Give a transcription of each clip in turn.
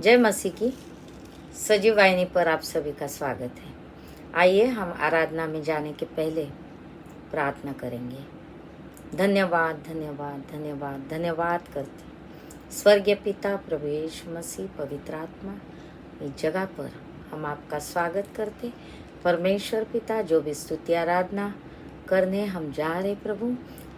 जय मसीह की सजीव वाहिनी पर आप सभी का स्वागत है। आइए हम आराधना में जाने के पहले प्रार्थना करेंगे। धन्यवाद धन्यवाद धन्यवाद धन्यवाद करते स्वर्गीय पिता प्रभु यीशु मसीह पवित्र आत्मा, इस जगह पर हम आपका स्वागत करते। परमेश्वर पिता, जो भी स्तुति आराधना करने हम जा रहे प्रभु,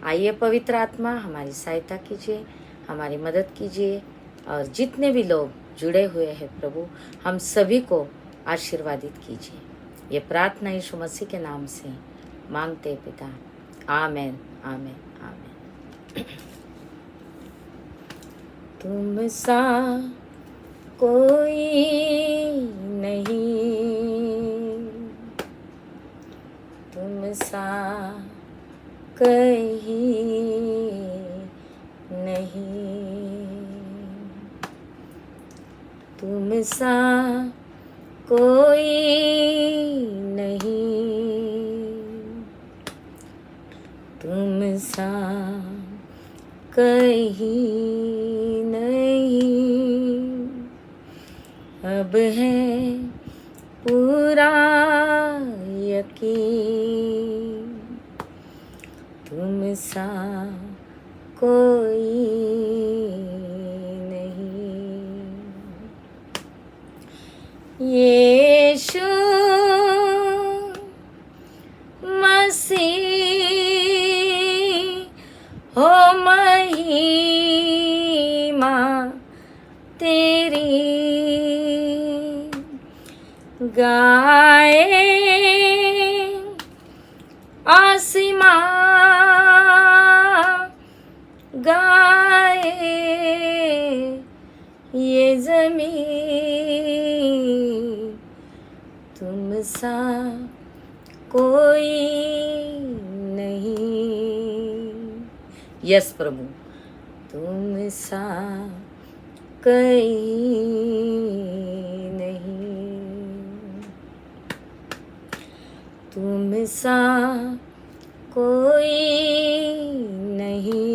आइए पवित्र आत्मा हमारी सहायता कीजिए, हमारी मदद कीजिए और जितने भी लोग जुड़े हुए हैं प्रभु, हम सभी को आशीर्वादित कीजिए। ये प्रार्थना यीशु मसीह के नाम से मांगते पिता, आमेन आमेन आमेन। तुम सा कोई नहीं, तुम सा कहीं नहीं, तुम सा कोई नहीं, तुम सा कहीं नहीं। अब है पूरा यकीन, तुम सा कोई यीशु मसीह हो महिमा तेरी, गाए आसमां गाए ये ज़मीन, तुम सा कोई नहीं। यस प्रभु, तुम सा कहीं नहीं, तुम सा कोई नहीं,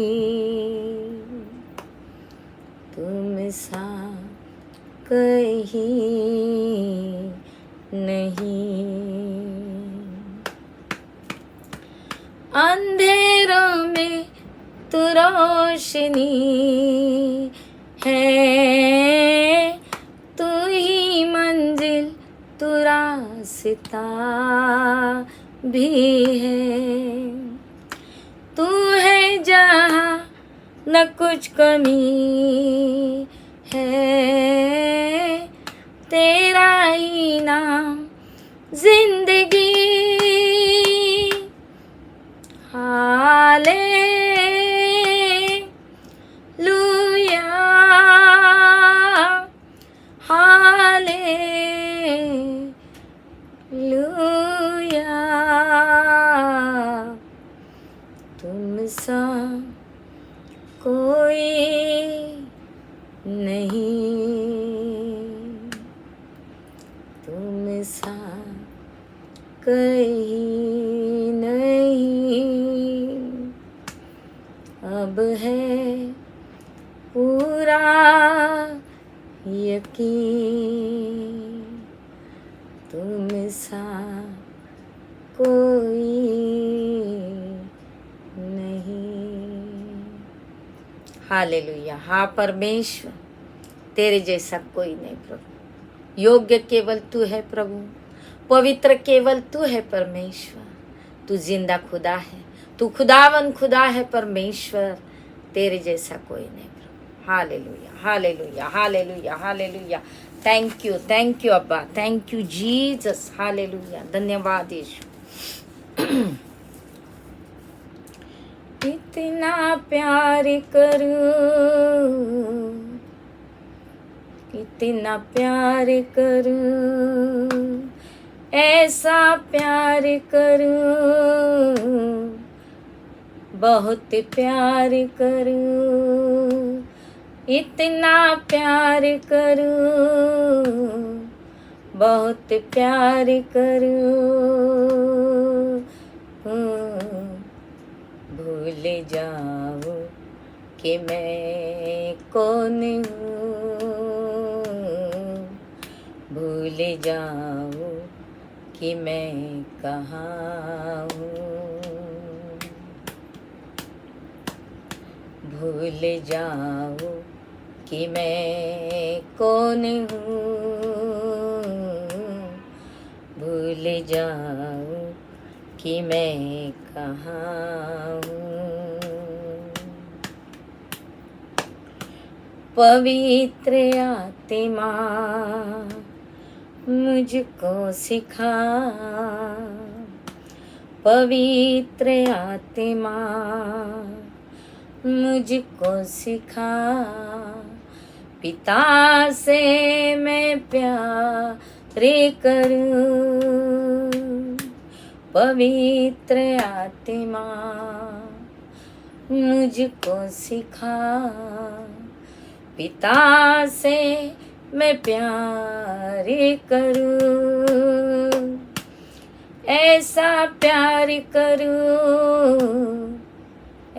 तुम सा कहीं नहीं। अंधेरों में तू रोशनी है, तू ही मंजिल तू रास्ता भी है, तू है जहाँ न कुछ कमी है, तेरा ही नाम जिंदगी। हालेलुया हालेलुया, तुम सा कोई नहीं, तुम सा कहीं नहीं। अब है पूरा यकीन, तुम सा कोई हालेलुया। हाँ परमेश्वर, तेरे जैसा कोई नहीं प्रभु। योग्य केवल तू है प्रभु, पवित्र केवल तू है परमेश्वर। तू जिंदा खुदा है, तू खुदावन खुदा है परमेश्वर, तेरे जैसा कोई नहीं प्रभु। Hallelujah hallelujah hallelujah hallelujah. Thank you अब्बा, थैंक यू जीसस। हालेलुया, धन्यवाद यीशु। इतना प्यार करूं, इतना प्यार करूं, ऐसा प्यार करूं, बहुत प्यार करूं, इतना प्यार करूं, बहुत प्यार करूं, भूल जाऊं कि मैं कौन हूँ, जाऊं कि मैं कहाँ हूँ, भूल जाऊं कि मैं कौन हूँ, भूल जाऊं कि मैं कहाँ हूँ। पवित्र आत्मा मुझको सिखा, पवित्र आत्मा मुझको सिखा, पिता से मैं प्यार करूं। पवित्र आत्मा मुझको सिखा, पिता से मैं प्यार करूं। ऐसा प्यार करूं,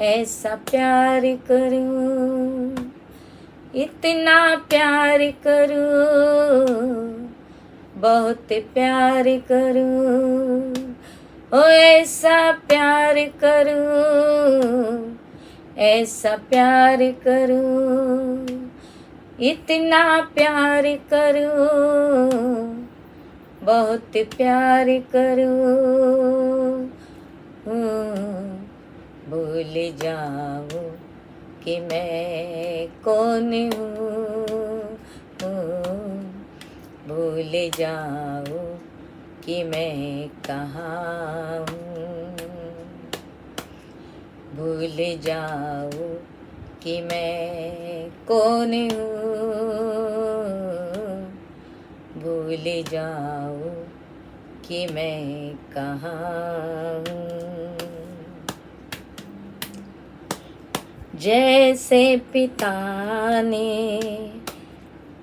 ऐसा प्यार करूं, इतना प्यार करूं, बहुत प्यार करूं। ओ ऐसा प्यार करूं, ऐसा प्यार करूं, इतना प्यार करूं, बहुत प्यार करूं। भूल जाऊं कि मैं कौन हूँ, भूल जाऊं कि मैं कहाँ हूँ, भूल जाऊं कि मैं कौन हूँ, भूल जाऊं कि मैं कहाँ हूँ। जैसे पिता ने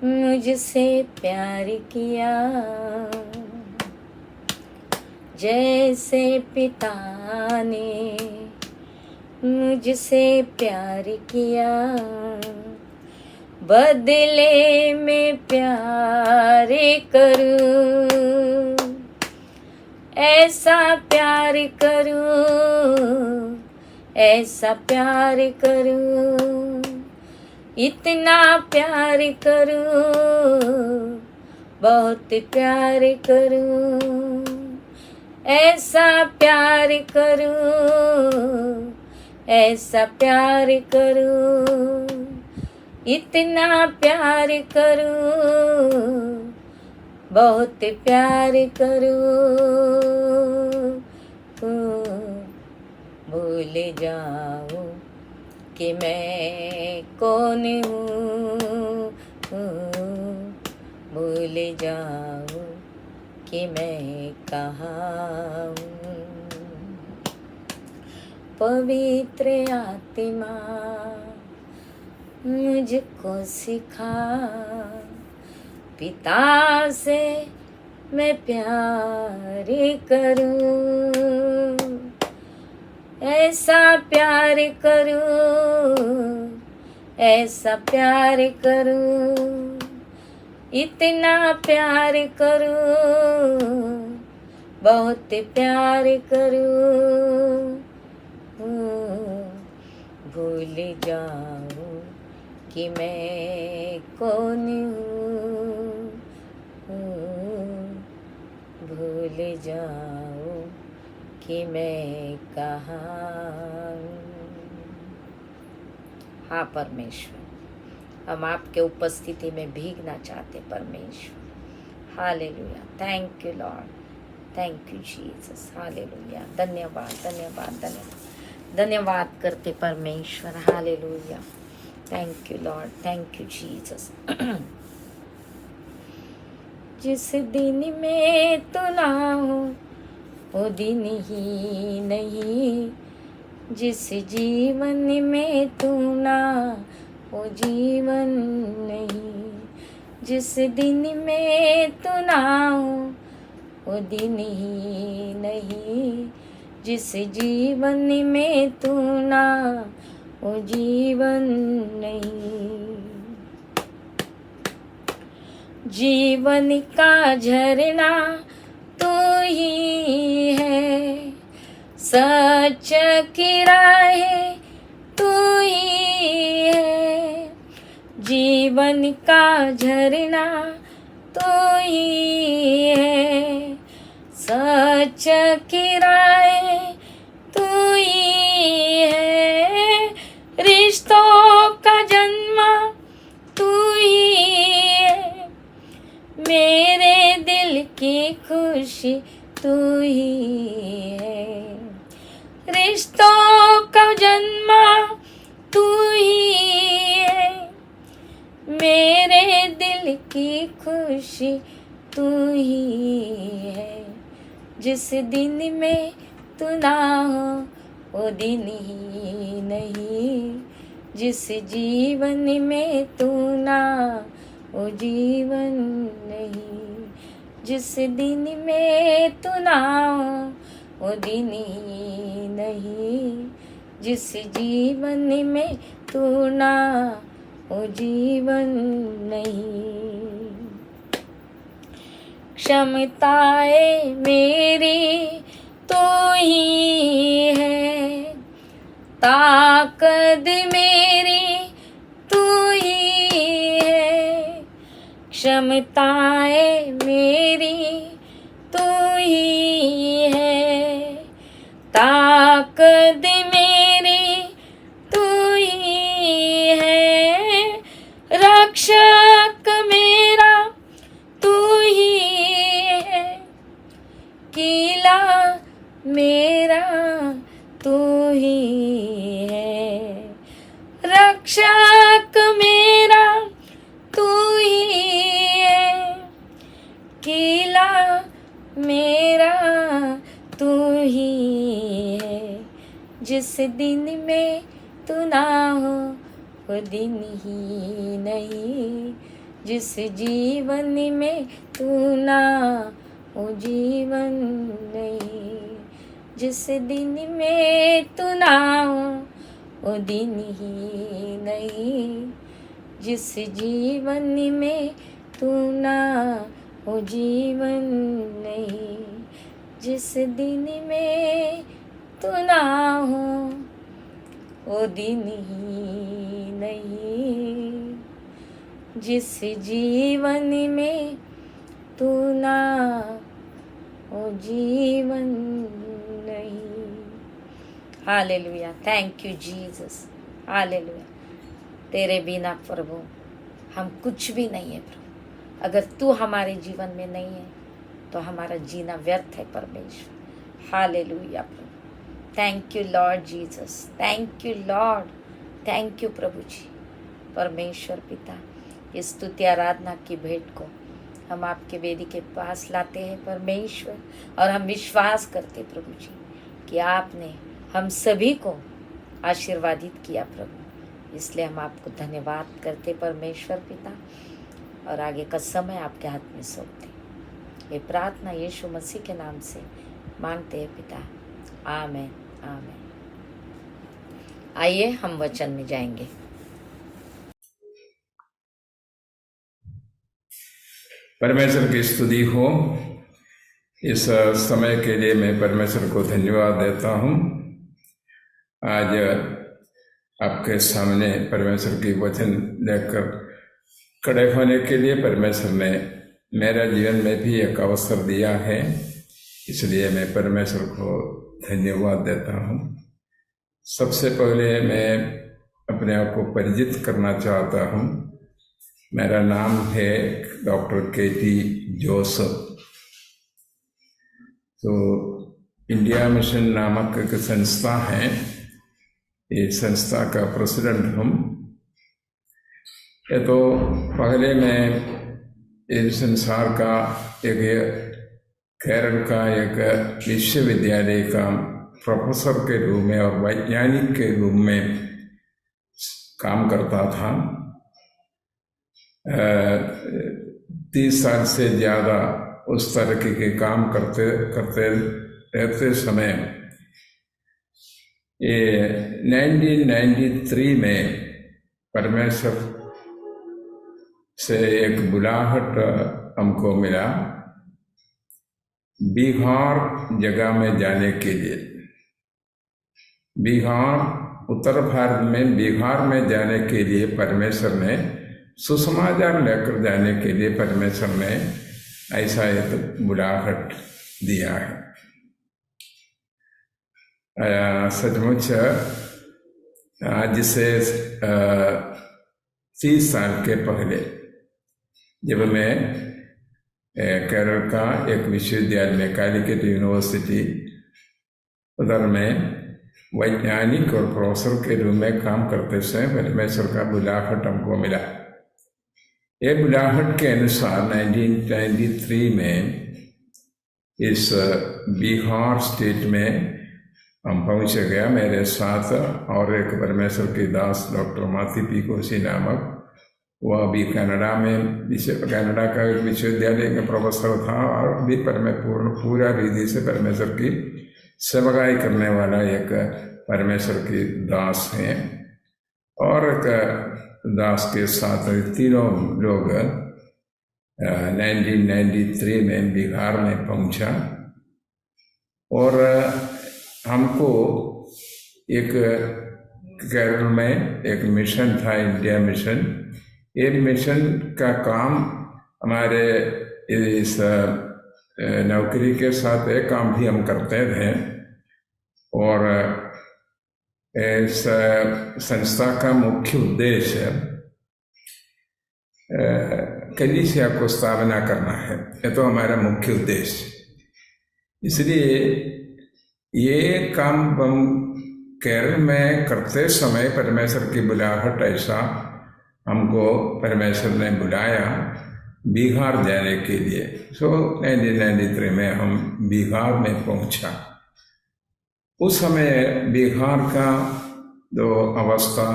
मुझसे प्यार किया, जैसे पिता ने मुझसे प्यार किया, बदले में प्यार करूं। ऐसा प्यार करूं, ऐसा प्यार करूं, इतना प्यार करूं, बहुत प्यार करूं। ऐसा प्यार करूं, ऐसा प्यार करूं, इतना प्यार करूं, बहुत प्यार करूं। भूल जाऊं कि मैं कौन हूँ, भूल जाऊं कि मैं कहाँ हूँ। पवित्र आत्मा मुझको सिखा, पिता से मैं प्यार करूं। ऐसा प्यार करूं, ऐसा प्यार करूं, इतना प्यार करूं, बहुत प्यार करूं। भूल जाऊं कि मैं कौन हूँ, भूल जाऊं कि मैं कहाँ हूँ। हाँ परमेश्वर, हम आपके उपस्थिति में भीगना चाहते परमेश्वर। Hallelujah, thank you lord, thank you Jesus. Hallelujah, धन्यवाद धन्यवाद धन्यवाद धन्यवाद करते परमेश्वर। Hallelujah, thank you lord, thank you Jesus. जिस दिन में तू ना हो वो दिन ही नहीं, जिस जीवन में तू ना वो जीवन नहीं, जिस दिन में तू ना हो वो दिन ही नहीं, जिस जीवन में तू ना वो जीवन नहीं। जीवन का झरना तू ही है, सच की राह तू ही है, जीवन का झरना तू ही है, सच की राह तू ही है, रिश्तों का जन्म तू ही है, मेरे दिल की खुशी तू ही है, रिश्तों का जन्म तू ही है, मेरे दिल की खुशी तू ही है, जिस दिन में तू ना हो वो दिन ही नहीं, जिस जीवन में तू ना वो जीवन नहीं, जिस दिन में तू ना हो वो दिन ही नहीं, जिस जीवन में तू ना वो जीवन नहीं। क्षमताएं मेरी तू ही है, ताकत मेरी तू ही है, क्षमताएं मेरी तू ही है, ताकत मेरी तू ही है, रक्षक मेरा तू ही है, किला मेरा तू ही है, रक्षक मेरा तू ही है, किला मेरा तू ही है, जिस दिन में तू ना हो वो दिन ही नहीं, जिस जीवन में तू ना वो जीवन नहीं, जिस दिन में तू ना हो वो दिन ही नहीं, जिस जीवन में तू ना वो जीवन नहीं, जिस दिन में तू ना हो वो दिन ही नहीं, जिस जीवन में तू ना वो जीवन नहीं। Hallelujah, thank you Jesus, hallelujah. तेरे बिना प्रभु हम कुछ भी नहीं है प्रभु, अगर तू हमारे जीवन में नहीं है तो हमारा जीना व्यर्थ है परमेश्वर। हालेलुया प्रभु, thank you lord Jesus, thank you lord, thank you प्रभु जी। परमेश्वर पिता, इस स्तुति आराधना की भेंट को हम आपके वेदी के पास लाते हैं परमेश्वर, और हम विश्वास करते प्रभु जी कि आपने हम सभी को आशीर्वादित किया प्रभु, इसलिए हम आपको धन्यवाद करते परमेश्वर पिता, और आगे का समय आपके हाथ में सौंपते। ये प्रार्थना यीशु मसीह के नाम से मांगते हैं पिता, आमेन आमेन। आइए हम वचन में जाएंगे। परमेश्वर की स्तुति हो। इस समय के लिए मैं परमेश्वर को धन्यवाद देता हूँ। आज आपके सामने परमेश्वर की वचन लेकर खड़े होने के लिए परमेश्वर ने मेरा जीवन में भी एक अवसर दिया है, इसलिए मैं परमेश्वर को धन्यवाद देता हूँ। सबसे पहले मैं अपने आप को परिचित करना चाहता हूँ। मेरा नाम है डॉक्टर के.टी. जोसेफ। तो इंडिया मिशन नामक एक संस्था है, ये संस्था का प्रेसिडेंट हूँ। ये तो पहले मैं इस संसार का एक केरल का एक विश्वविद्यालय का प्रोफेसर के रूप में और वैज्ञानिक के रूप में काम करता था। 30 साल से ज़्यादा उस तरह के काम करते रहते समय ये 1993 में परमेश्वर से एक बुलाहट हमको मिला बिहार जगह में जाने के लिए। बिहार, उत्तर भारत में बिहार में जाने के लिए परमेश्वर ने सुसमाचार लेकर जाने के लिए परमेश्वर ने ऐसा एक बुलाहट दिया है। सचमुच आज से 30 साल के पहले जब मैं केरल का एक विश्वविद्यालय में कैलिकट यूनिवर्सिटी उधर में वैज्ञानिक और प्रोफेसर के रूप में काम करते समय परमेश्वर का बुलाहट हमको मिला। ये बुलाहट के अनुसार 1993 में इस बिहार स्टेट में हम पहुँच गया। मेरे साथ और एक परमेश्वर के दास डॉक्टर माथी पी कोसी नामक, वह अभी कनाडा में कनाडा का एक विश्वविद्यालय का प्रोफेसर था और अभी पूरा रीति से परमेश्वर की सेवकाई करने वाला एक परमेश्वर की दास हैं। और एक दास के साथ तीनों लोग 1993 में बिहार में पहुंचा और हमको एक केरल में एक मिशन था, इंडिया मिशन। ये मिशन का काम हमारे इस नौकरी के साथ एक काम भी हम करते थे और इस संस्था का मुख्य उद्देश्य कलीसिया को स्थापना करना है। ये तो हमारा मुख्य उद्देश्य। इसलिए ये काम हम केरल में करते समय परमेश्वर की बुलाहट ऐसा हमको परमेश्वर ने बुलाया बिहार जाने के लिए। 1993 में हम बिहार में पहुंचा। उस समय बिहार का जो अवस्था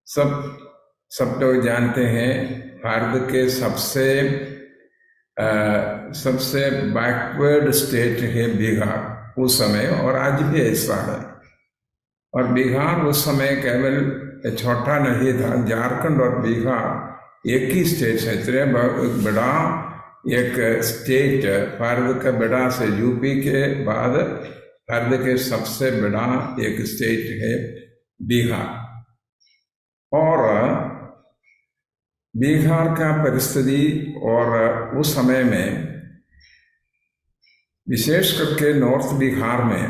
सब लोग जानते हैं। भारत के सबसे बैकवर्ड स्टेट है बिहार उस समय, और आज भी ऐसा है। और बिहार उस समय केवल छोटा नहीं था, झारखंड और बिहार एक ही स्टेट है। इतने बड़ा एक स्टेट भारत का बड़ा से यूपी के बाद भारत के सबसे बड़ा एक स्टेट है बिहार। और बिहार का परिस्थिति और उस समय में विशेष करके नॉर्थ बिहार में,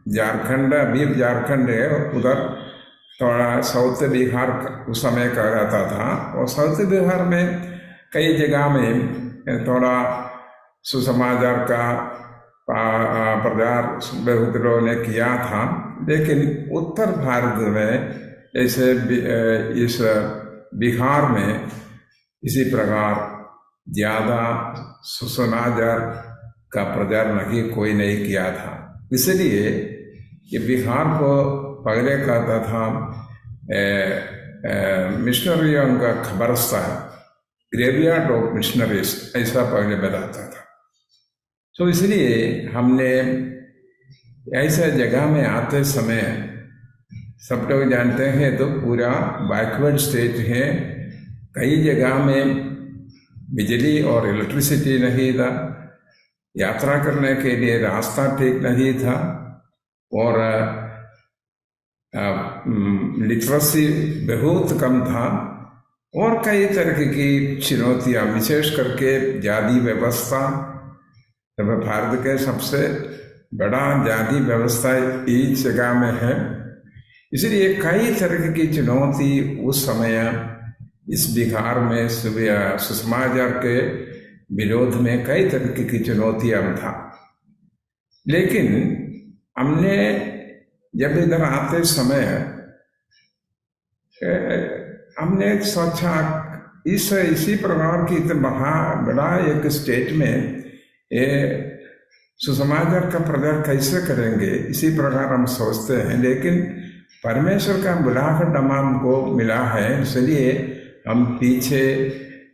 झारखंड अभी झारखंड है, उधर थोड़ा साउथ बिहार उस समय कहा जाता था। और साउथ बिहार में कई जगह में थोड़ा सुसमाचार का प्रचार बहुत लोगों ने किया था। लेकिन उत्तर भारत में जैसे इस बिहार में इसी प्रकार ज़्यादा सुसमाचार का प्रचार कोई नहीं किया था। इसलिए ये बिहार को पहले कहता था मिशनरियों का खबरस्तान, ग्रेवयार्ड ऑफ मिशनरीज, ऐसा पहले बताता था। तो इसलिए हमने ऐसे जगह में आते समय, सब लोग जानते हैं तो पूरा बैकवर्ड स्टेट है। कई जगह में बिजली और इलेक्ट्रिसिटी नहीं था, यात्रा करने के लिए रास्ता ठीक नहीं था, और लिटरेसी बहुत कम था, और कई तरह की चुनौतियां, विशेष करके जाति व्यवस्था। तब भारत के सबसे बड़ा जाति व्यवस्था इस जगह में है। इसलिए कई तरह की चुनौती उस समय इस बिहार में सुसमाचार के विरोध में कई तरह की चुनौतियां था। लेकिन हमने जब इधर आते समय हमने सोचा इसी प्रकार की बड़ा एक स्टेट में ये सुसमाचार का प्रचार कैसे करेंगे, इसी प्रकार हम सोचते हैं। लेकिन परमेश्वर का बुलाहट हमको मिला है, इसलिए हम पीछे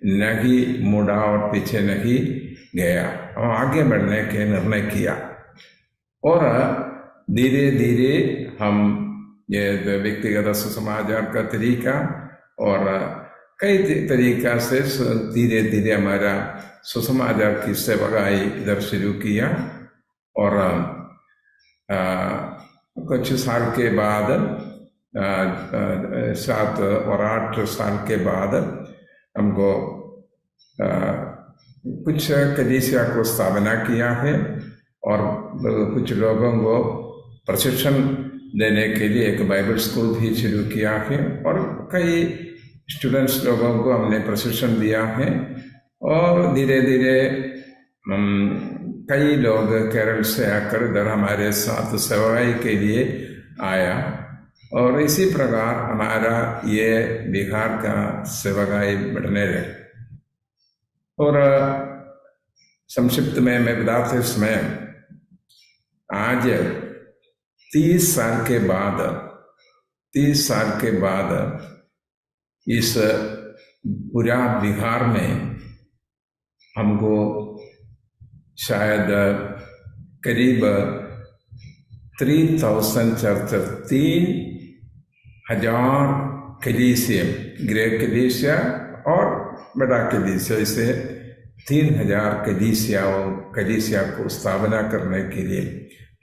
नहीं मुड़ा और पीछे नहीं गया, हम आगे बढ़ने के निर्णय किया। और धीरे धीरे हम ये व्यक्तिगत सुसमाचार का तरीका और कई तरीका से धीरे धीरे हमारा सुसमाचार की सेवकाई इधर शुरू किया। और कुछ साल के बाद 7 और 8 साल के बाद हमको कुछ कलीसिया को स्थापना किया है और कुछ लोगों को प्रशिक्षण देने के लिए एक बाइबल स्कूल भी शुरू किया है और कई स्टूडेंट्स लोगों को हमने प्रशिक्षण दिया है। और धीरे धीरे कई लोग केरल से आकर इधर हमारे साथ सेवाई के लिए आया और इसी प्रकार हमारा ये बिहार का सेवाई बढ़ने रहे। और संक्षिप्त में मैं बताते समय आज 30 साल के बाद इस पूरा बिहार में हमको शायद करीब 3,000 कलीसिया, गृह कलीसिया और बड़ा कलीसिया, इसे 3,000 कलीसिया को स्थापना करने के लिए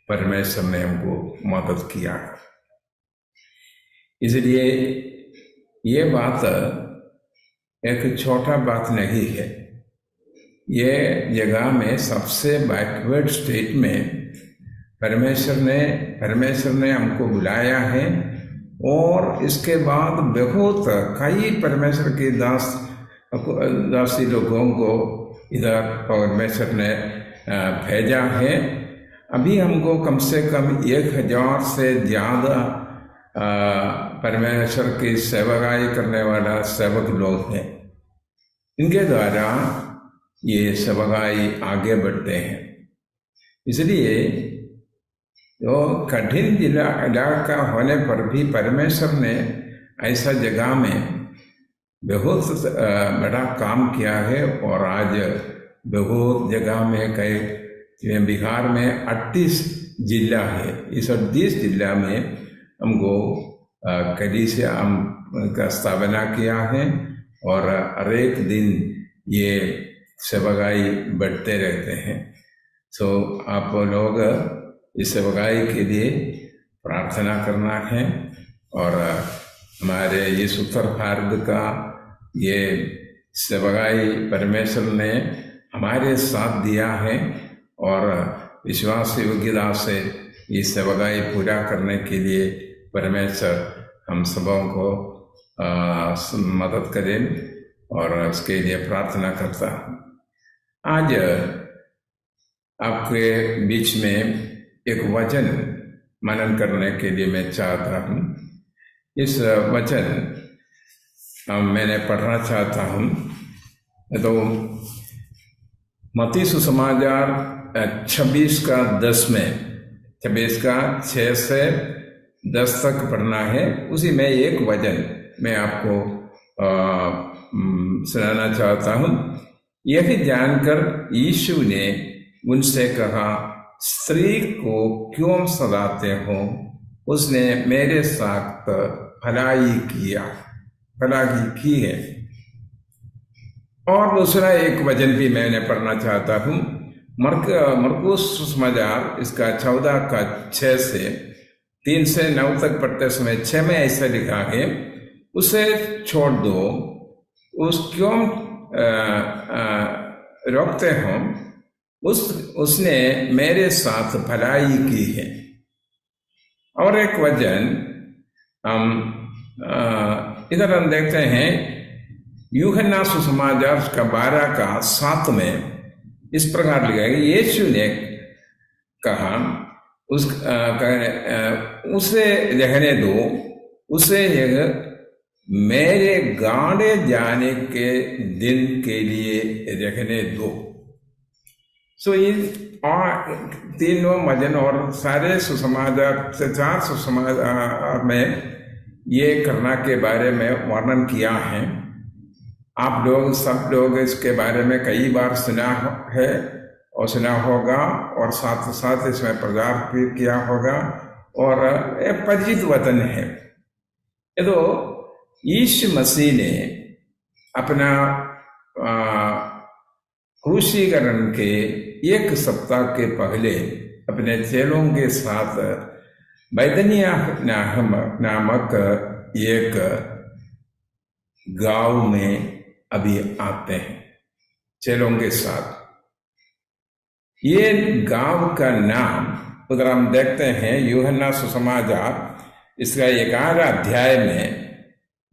परमेश्वर ने हमको मदद किया। इसलिए ये बात एक छोटा बात नहीं है। ये जगह में सबसे बैकवर्ड स्टेट में परमेश्वर ने हमको बुलाया है और इसके बाद बहुत कई परमेश्वर के दासी लोगों को इधर परमेश्वर ने भेजा है। अभी हमको कम से कम 1,000 से ज़्यादा परमेश्वर की सेवकाई करने वाला सेवक लोग हैं। इनके द्वारा ये सेवकाई आगे बढ़ते हैं। इसलिए तो कठिन इलाका होने पर भी परमेश्वर ने ऐसा जगह में बहुत बड़ा काम किया है। और आज बहुत जगह में कई बिहार में 38 जिला है। इस 38 जिला में हमको कलीसिया का स्थापना किया है और हर एक दिन ये सेवकाई बढ़ते रहते हैं। तो आप लोग इस सेवकाई के लिए प्रार्थना करना है और हमारे इस उत्तर भारत का ये सेवकाई परमेश्वर ने हमारे साथ दिया है और विश्वास योग्यता से ये सेवकाई पूरा करने के लिए परमेश्वर हम सबों को मदद करें और उसके लिए प्रार्थना करता हूँ। आज आपके बीच में एक वचन मनन करने के लिए मैं चाहता हूँ। इस वचन मैंने पढ़ना चाहता हूँ। तो मत्ती सुसमाचार 26:10 में 26:6 से 10 तक पढ़ना है। उसी में एक वचन मैं आपको सुनाना चाहता हूँ। यह जानकर यीशु ने उनसे कहा, स्त्री को क्यों सताते हो? उसने मेरे साथ भलाई की है। और दूसरा एक वचन भी मैंने पढ़ना चाहता हूँ। मरकुस सुसमाचार इसका 14:6 से 3 से 9 तक पढ़ते समय 6 में ऐसा लिखा है, उसे छोड़ दो, क्यों रोकते हो? उसने मेरे साथ भलाई की है। और एक वचन हम इधर हम देखते हैं, यूहन्ना सुसमाचार का 12:7 में इस प्रकार लिखा है, यीशु ने कहा उसे रहने दो, उसे मेरे गाड़े जाने के दिन के लिए रहने दो। सो ये तीनों वचन और सारे सुसमाचार से 4 सुसमाचार में ये करना के बारे में वर्णन किया है। आप लोग सब लोग इसके बारे में कई बार सुना है और सुना होगा और साथ साथ इसमें प्रचार भी किया होगा और एक परिचित वचन है। ये तो यीशु मसीह ने अपना क्रूसीकरण के 1 सप्ताह के पहले अपने चेलों के साथ बैतनिया नामक एक गांव में अभी आते हैं चेलों के साथ। ये गांव का नाम उधर हम देखते हैं यूहन्ना सुसमाचार इसका 11 अध्याय में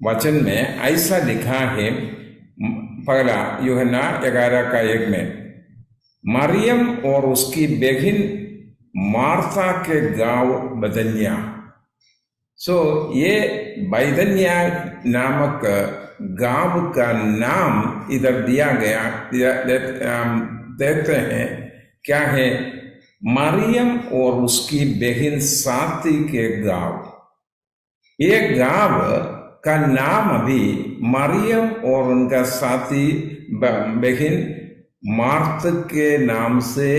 वचन में ऐसा लिखा है। पहला यूहन्ना 11:1 में मरियम और उसकी बहन मार्था के गांव बैतनिया। ये बैतनिया नामक गांव का नाम इधर दिया गया। देखते हैं क्या है, मरियम और उसकी बहन साथी के गांव। ये गांव का नाम अभी मरियम और उनका साथी बहन मार्थ के नाम से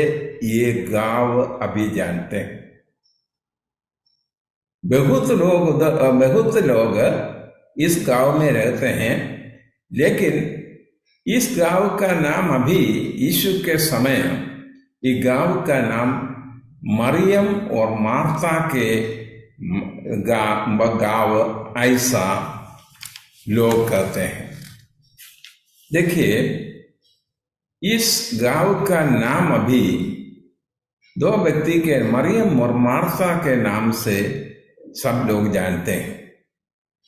ये गांव अभी जानते हैं। बहुत लोग इस गांव में रहते हैं, लेकिन इस गांव का नाम अभी यीशु के समय ये गांव का नाम मरियम और मार्था के गांव ऐसा लोग कहते हैं। देखिए, इस गांव का नाम अभी 2 व्यक्ति के मरियम और मार्था के नाम से सब लोग जानते हैं।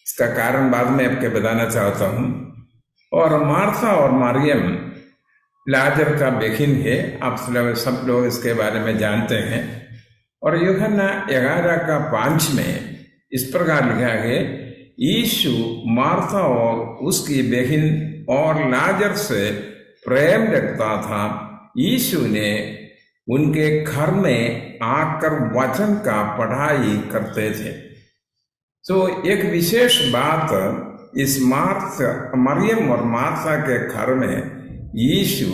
इसका कारण बाद में आपके बताना चाहता हूं। और मार्था और मरियम लाजर का बहन है, आप सब लोग इसके बारे में जानते हैं। और यूहन्ना 11:5 में इस प्रकार लिखा है, यीशु मार्था और उसकी बहन और लाजर से प्रेम रखता था। यीशु ने उनके घर में आकर वचन का पढ़ाई करते थे। एक विशेष बात, इस मरियम और मार्था के घर में यीशु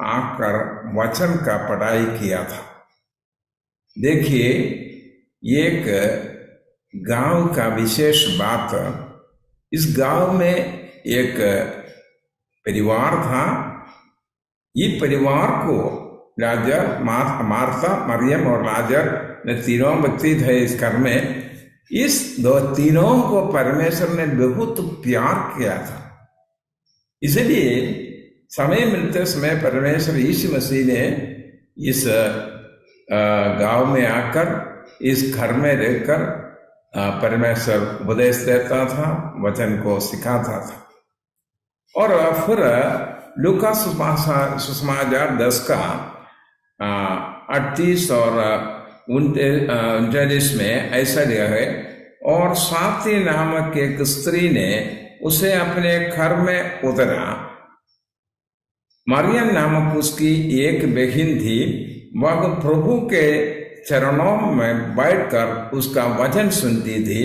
आकर वचन का पढ़ाई किया था। देखिए, एक गांव का विशेष बात, इस गांव में एक परिवार था। ये परिवार को लाजर, मार्था, मरियम और लाजर ने 3 व्यक्ति थे इस घर में। इस तीनों को परमेश्वर ने बहुत प्यार किया था। इसलिए समय मिलते समय परमेश्वर यीशु मसीह ने इस गांव में आकर इस घर में रहकर परमेश्वर उपदेश देता था, वचन को सिखाता था। और फिर लूका सुसमाचार 10 का 38 और 39 में ऐसा लिखा है, और साथी नामक एक स्त्री ने उसे अपने घर में उतरा। मरियम नामक उसकी एक बहन थी, वह प्रभु के चरणों में बैठकर उसका वचन सुनती थी।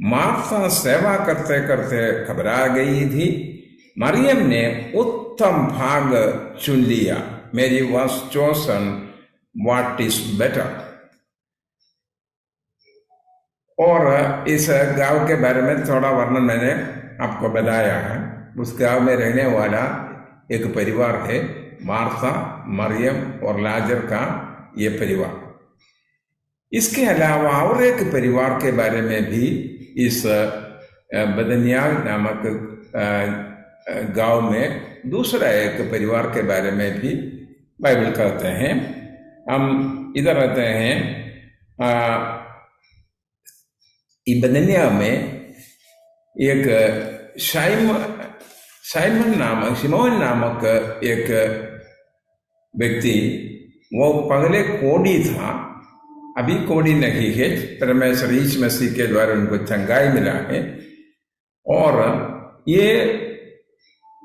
मार्था सेवा करते करते घबरा गई थी। मरियम ने उत्तम भाग चुन लिया, मेरी was chosen what is better. और इस गांव के बारे में थोड़ा वर्णन मैंने आपको बताया है। उस गांव में रहने वाला एक परिवार है, मार्था, मरियम और लाजर का ये परिवार। इसके अलावा और एक परिवार के बारे में भी इस बैतनिया नामक गांव में दूसरा एक परिवार के बारे में भी बाइबल कहते हैं। हम इधर रहते हैं, बैतनिया में एक शिमोन नामक एक व्यक्ति, वो पहले कोढ़ी था, अभी कोढ़ी नहीं है। परमेश्वर यीशु मसीह के द्वारा उनको चंगाई मिला है। और ये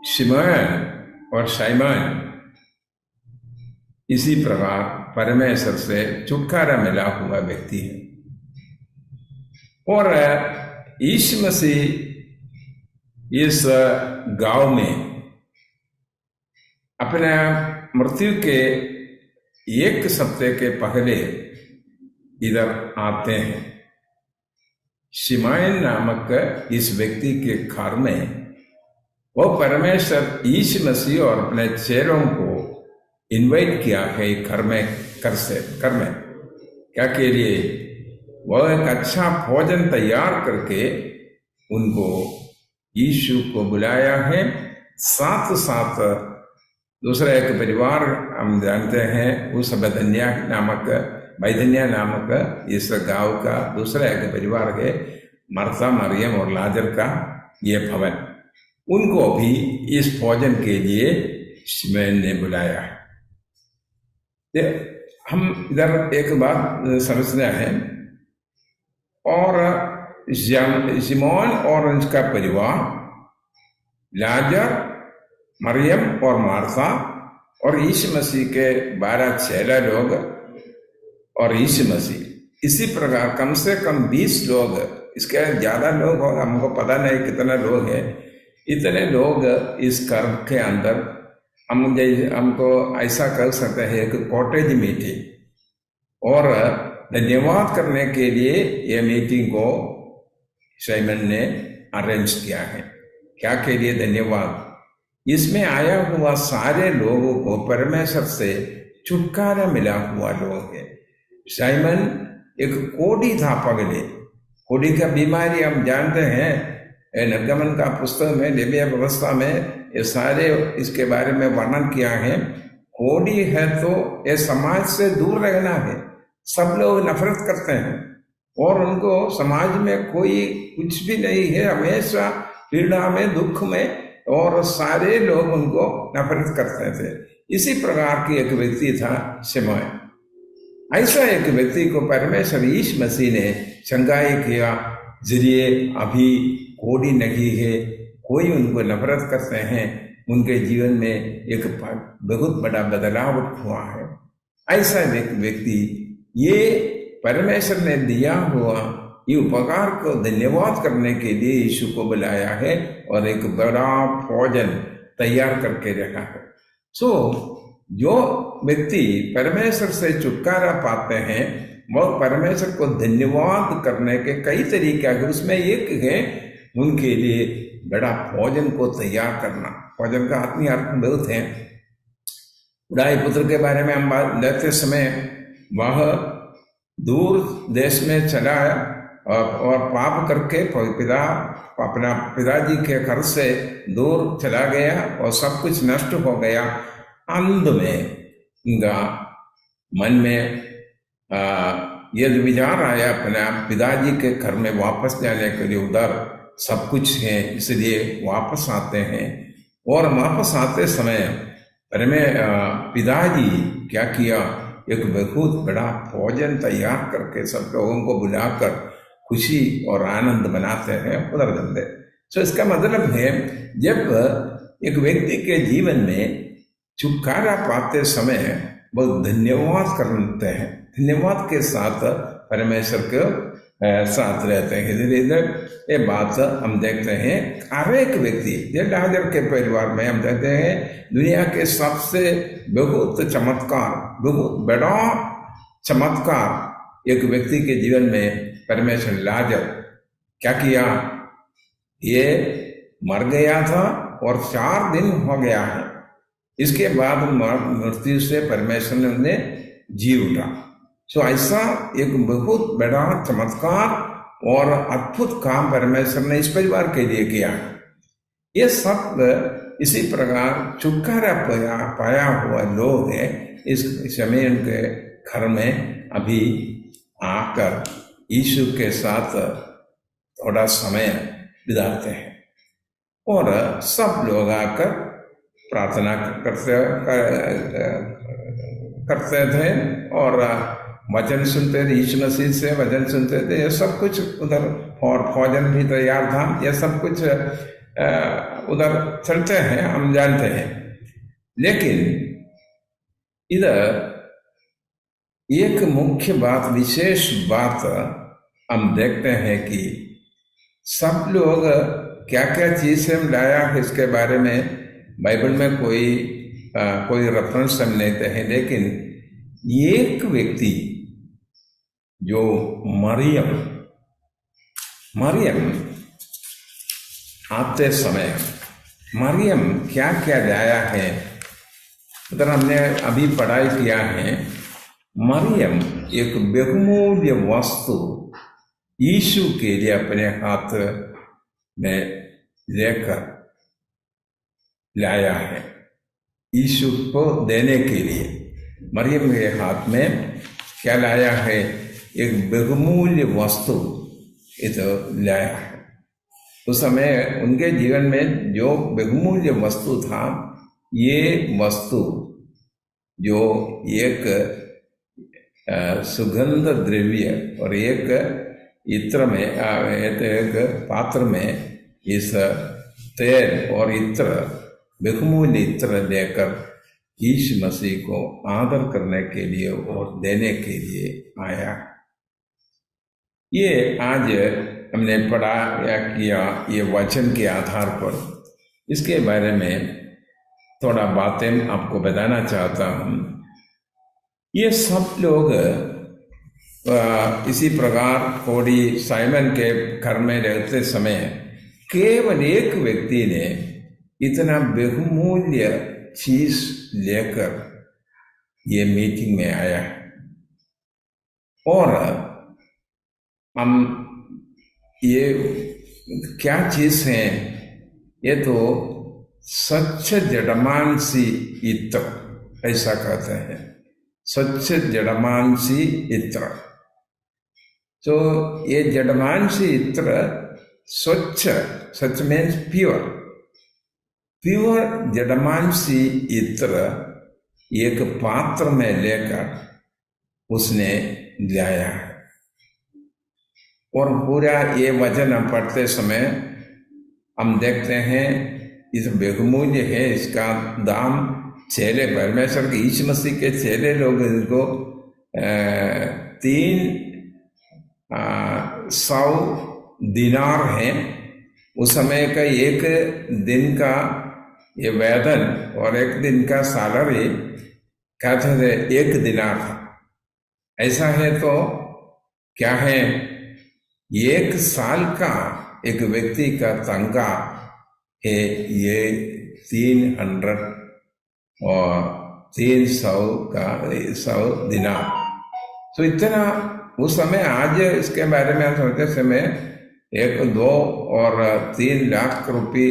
शिमोन और साइमन इसी प्रकार परमेश्वर से छुटकारा मिला हुआ व्यक्ति है। और यीशु मसीह इस गांव में अपने मृत्यु के 1 सप्ताह के पहले इधर आते हैं। शिमोन नामक इस व्यक्ति के घर में वो परमेश्वर यीशु मसीह और अपने चेलों को इनवाइट किया है घर में क्या के लिए? वो एक अच्छा भोजन तैयार करके उनको यीशु को बुलाया है। साथ साथ दूसरा एक परिवार हम जानते हैं, उस बैदन्या नामक इस गांव का दूसरा एक परिवार है, मरता, मरियम और लाजर का ये भवन, उनको भी इस भोजन के लिए शिमोन ने बुलाया है। हम इधर एक बात समझना है, और शिमोन और उनका परिवार, लाजर, मरियम और मार्था और यीशु मसीह के 12 चेला लोग और यीशु मसीह, इसी प्रकार कम से कम 20 लोग, इसके ज्यादा लोग हो, हमको पता नहीं कितना लोग हैं, इतने लोग इस कर्म के अंदर हमको ऐसा कर सकते हैं कि कॉटेज मीटिंग, और धन्यवाद करने के लिए ये मीटिंग को साइमन ने अरेंज किया है। क्या के लिए धन्यवाद? इसमें आया हुआ सारे लोगों को परमेश्वर से छुटकारा मिला हुआ लोग है। साइमन एक कोढ़ी था, पगले कोढ़ी का बीमारी हम जानते हैं, निर्गमन का पुस्तक में लेविया व्यवस्था में ये सारे इसके बारे में वर्णन किया है। कोढ़ी है तो ये समाज से दूर रहना है, सब लोग नफरत करते हैं और उनको समाज में कोई कुछ भी नहीं है, हमेशा पीड़ा में, दुख में, और सारे लोग उनको नफरत करते थे। इसी प्रकार की एक व्यक्ति था शिमोन। ऐसा एक व्यक्ति को परमेश्वर यीशु मसीह ने चंगाई किया, जरिए अभी कोढ़ी नहीं है, कोई उनको नफरत करते हैं, उनके जीवन में एक बहुत बड़ा बदलाव हुआ है। ऐसा व्यक्ति ये परमेश्वर ने दिया हुआ ये उपकार को धन्यवाद करने के लिए यीशु को बुलाया है और एक बड़ा भोजन तैयार करके रखा है। जो व्यक्ति परमेश्वर से छुटकारा पाते हैं वो परमेश्वर को धन्यवाद करने के कई तरीके हैं। उसमें एक है उनके लिए बड़ा भोजन को तैयार करना। भोजन का आत्मीय अर्थ बहुत है। उड़ाई पुत्र के बारे में हम बात लेते समय वह दूर देश में चला और पाप करके अपना पिताजी के घर से दूर चला गया और सब कुछ नष्ट हो गया। अंत में उनका मन में ये विचार आया अपने पिताजी के घर में वापस जाने के लिए, उधर सब कुछ है इसलिए वापस आते हैं। और वापस आते समय पिताजी क्या किया, एक बहुत बड़ा भोजन तैयार करके सब लोगों को बुलाकर खुशी और आनंद मनाते हैं उधर धंधे। तो इसका मतलब है जब एक व्यक्ति के जीवन में छुटकारा पाते समय वो धन्यवाद करते हैं, धन्यवाद के साथ परमेश्वर के साथ रहते हैं। धीरे धीरे ये बात हम देखते हैं। हर एक व्यक्ति जैसे लाजर के परिवार में हम देखते हैं दुनिया के सबसे बहुत चमत्कार, बहुत बड़ा चमत्कार एक व्यक्ति के जीवन में परमेश्वर लाजर क्या किया, ये मर गया था और 4 दिन हो गया है। इसके बाद मृत्यु से परमेश्वर ने उन्हें जी उठा। तो ऐसा एक बहुत बड़ा चमत्कार और अद्भुत काम परमेश्वर ने इस परिवार के लिए किया। ये सब इसी प्रकार छुटकारा पाया हुआ लोग हैं इस समय उनके घर में अभी आकर यीशु के साथ थोड़ा समय बिताते हैं और सब लोग आकर प्रार्थना करते थे और वचन सुनते थे, यीशु मसीह से वचन सुनते थे। ये सब कुछ उधर और भोजन भी तैयार था, ये सब कुछ उधर चलते हैं, हम जानते हैं। लेकिन इधर एक मुख्य बात, विशेष बात हम देखते हैं कि सब लोग क्या क्या चीज हम लाया है इसके बारे में बाइबल में कोई रेफरेंस हम लेते हैं। लेकिन एक व्यक्ति जो मरियम आते समय मरियम क्या क्या लाया है, मतलब हमने अभी पढ़ाई किया है। मरियम एक बहुमूल्य वस्तु यीशु के लिए अपने हाथ में लेकर लाया है, यीशु को देने के लिए। मरियम के हाथ में क्या लाया है? एक बहुमूल्य वस्तु इधर लाया है। उस समय उनके जीवन में जो बहुमूल्य वस्तु था, ये वस्तु जो एक सुगंध द्रव्य और एक इत्र में, एक पात्र में इस तेल और इत्र, बहुमूल्य इत्र लेकर यीशु मसीह को आदर करने के लिए और देने के लिए आया। ये आज हमने पढ़ा या किया, ये वचन के आधार पर इसके बारे में थोड़ा बातें आपको बताना चाहता हूँ। ये सब लोग इसी प्रकार कोड़ी साइमन के घर में रहते समय केवल एक व्यक्ति ने इतना बहुमूल्य चीज लेकर ये मीटिंग में आया, और हम ये क्या चीज है? ये तो स्वच्छ जड़मानसी इत्र, ऐसा कहते हैं, स्वच्छ जड़मानसी इत्र। तो ये जड़मानसी इत्र स्वच्छ, स्वच्छ मीन्स प्योर, प्योर जड़मानसी इत्र एक पात्र में लेकर उसने लाया है। और पूरा ये वचन हम पढ़ते समय हम देखते हैं इस बहुमूल्य है, इसका दाम चेले, परमेश्वर के यीशु मसीह के चेले लोग इसको 300 दिनार है। उस समय का एक दिन का ये वेतन और एक दिन का सैलरी कहते थे 1 दिनार था। ऐसा है तो क्या है, 1 साल का एक व्यक्ति का तनख्वाह है ये 300 दिनार। तो इतना उस समय, आज इसके बारे में हम सोचते समय 1, 2 और 3 लाख रुपए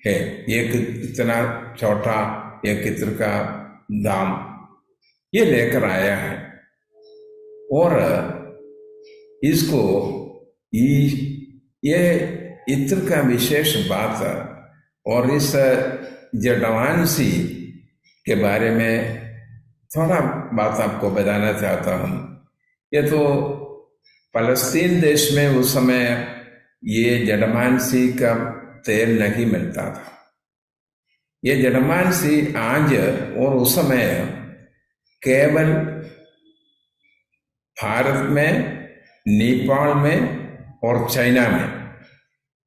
है एक इतना छोटा एक इत्र का दाम, ये लेकर आया है। और इसको ये इत्र का विशेष बात और इस जड़मानसी के बारे में थोड़ा बात आपको बताना चाहता हूँ। ये तो फलस्तीन देश में उस समय ये जड़मानसी का तेल नहीं मिलता था। ये जड़मानसी आज और उस समय केवल भारत में, नेपाल में और चाइना में,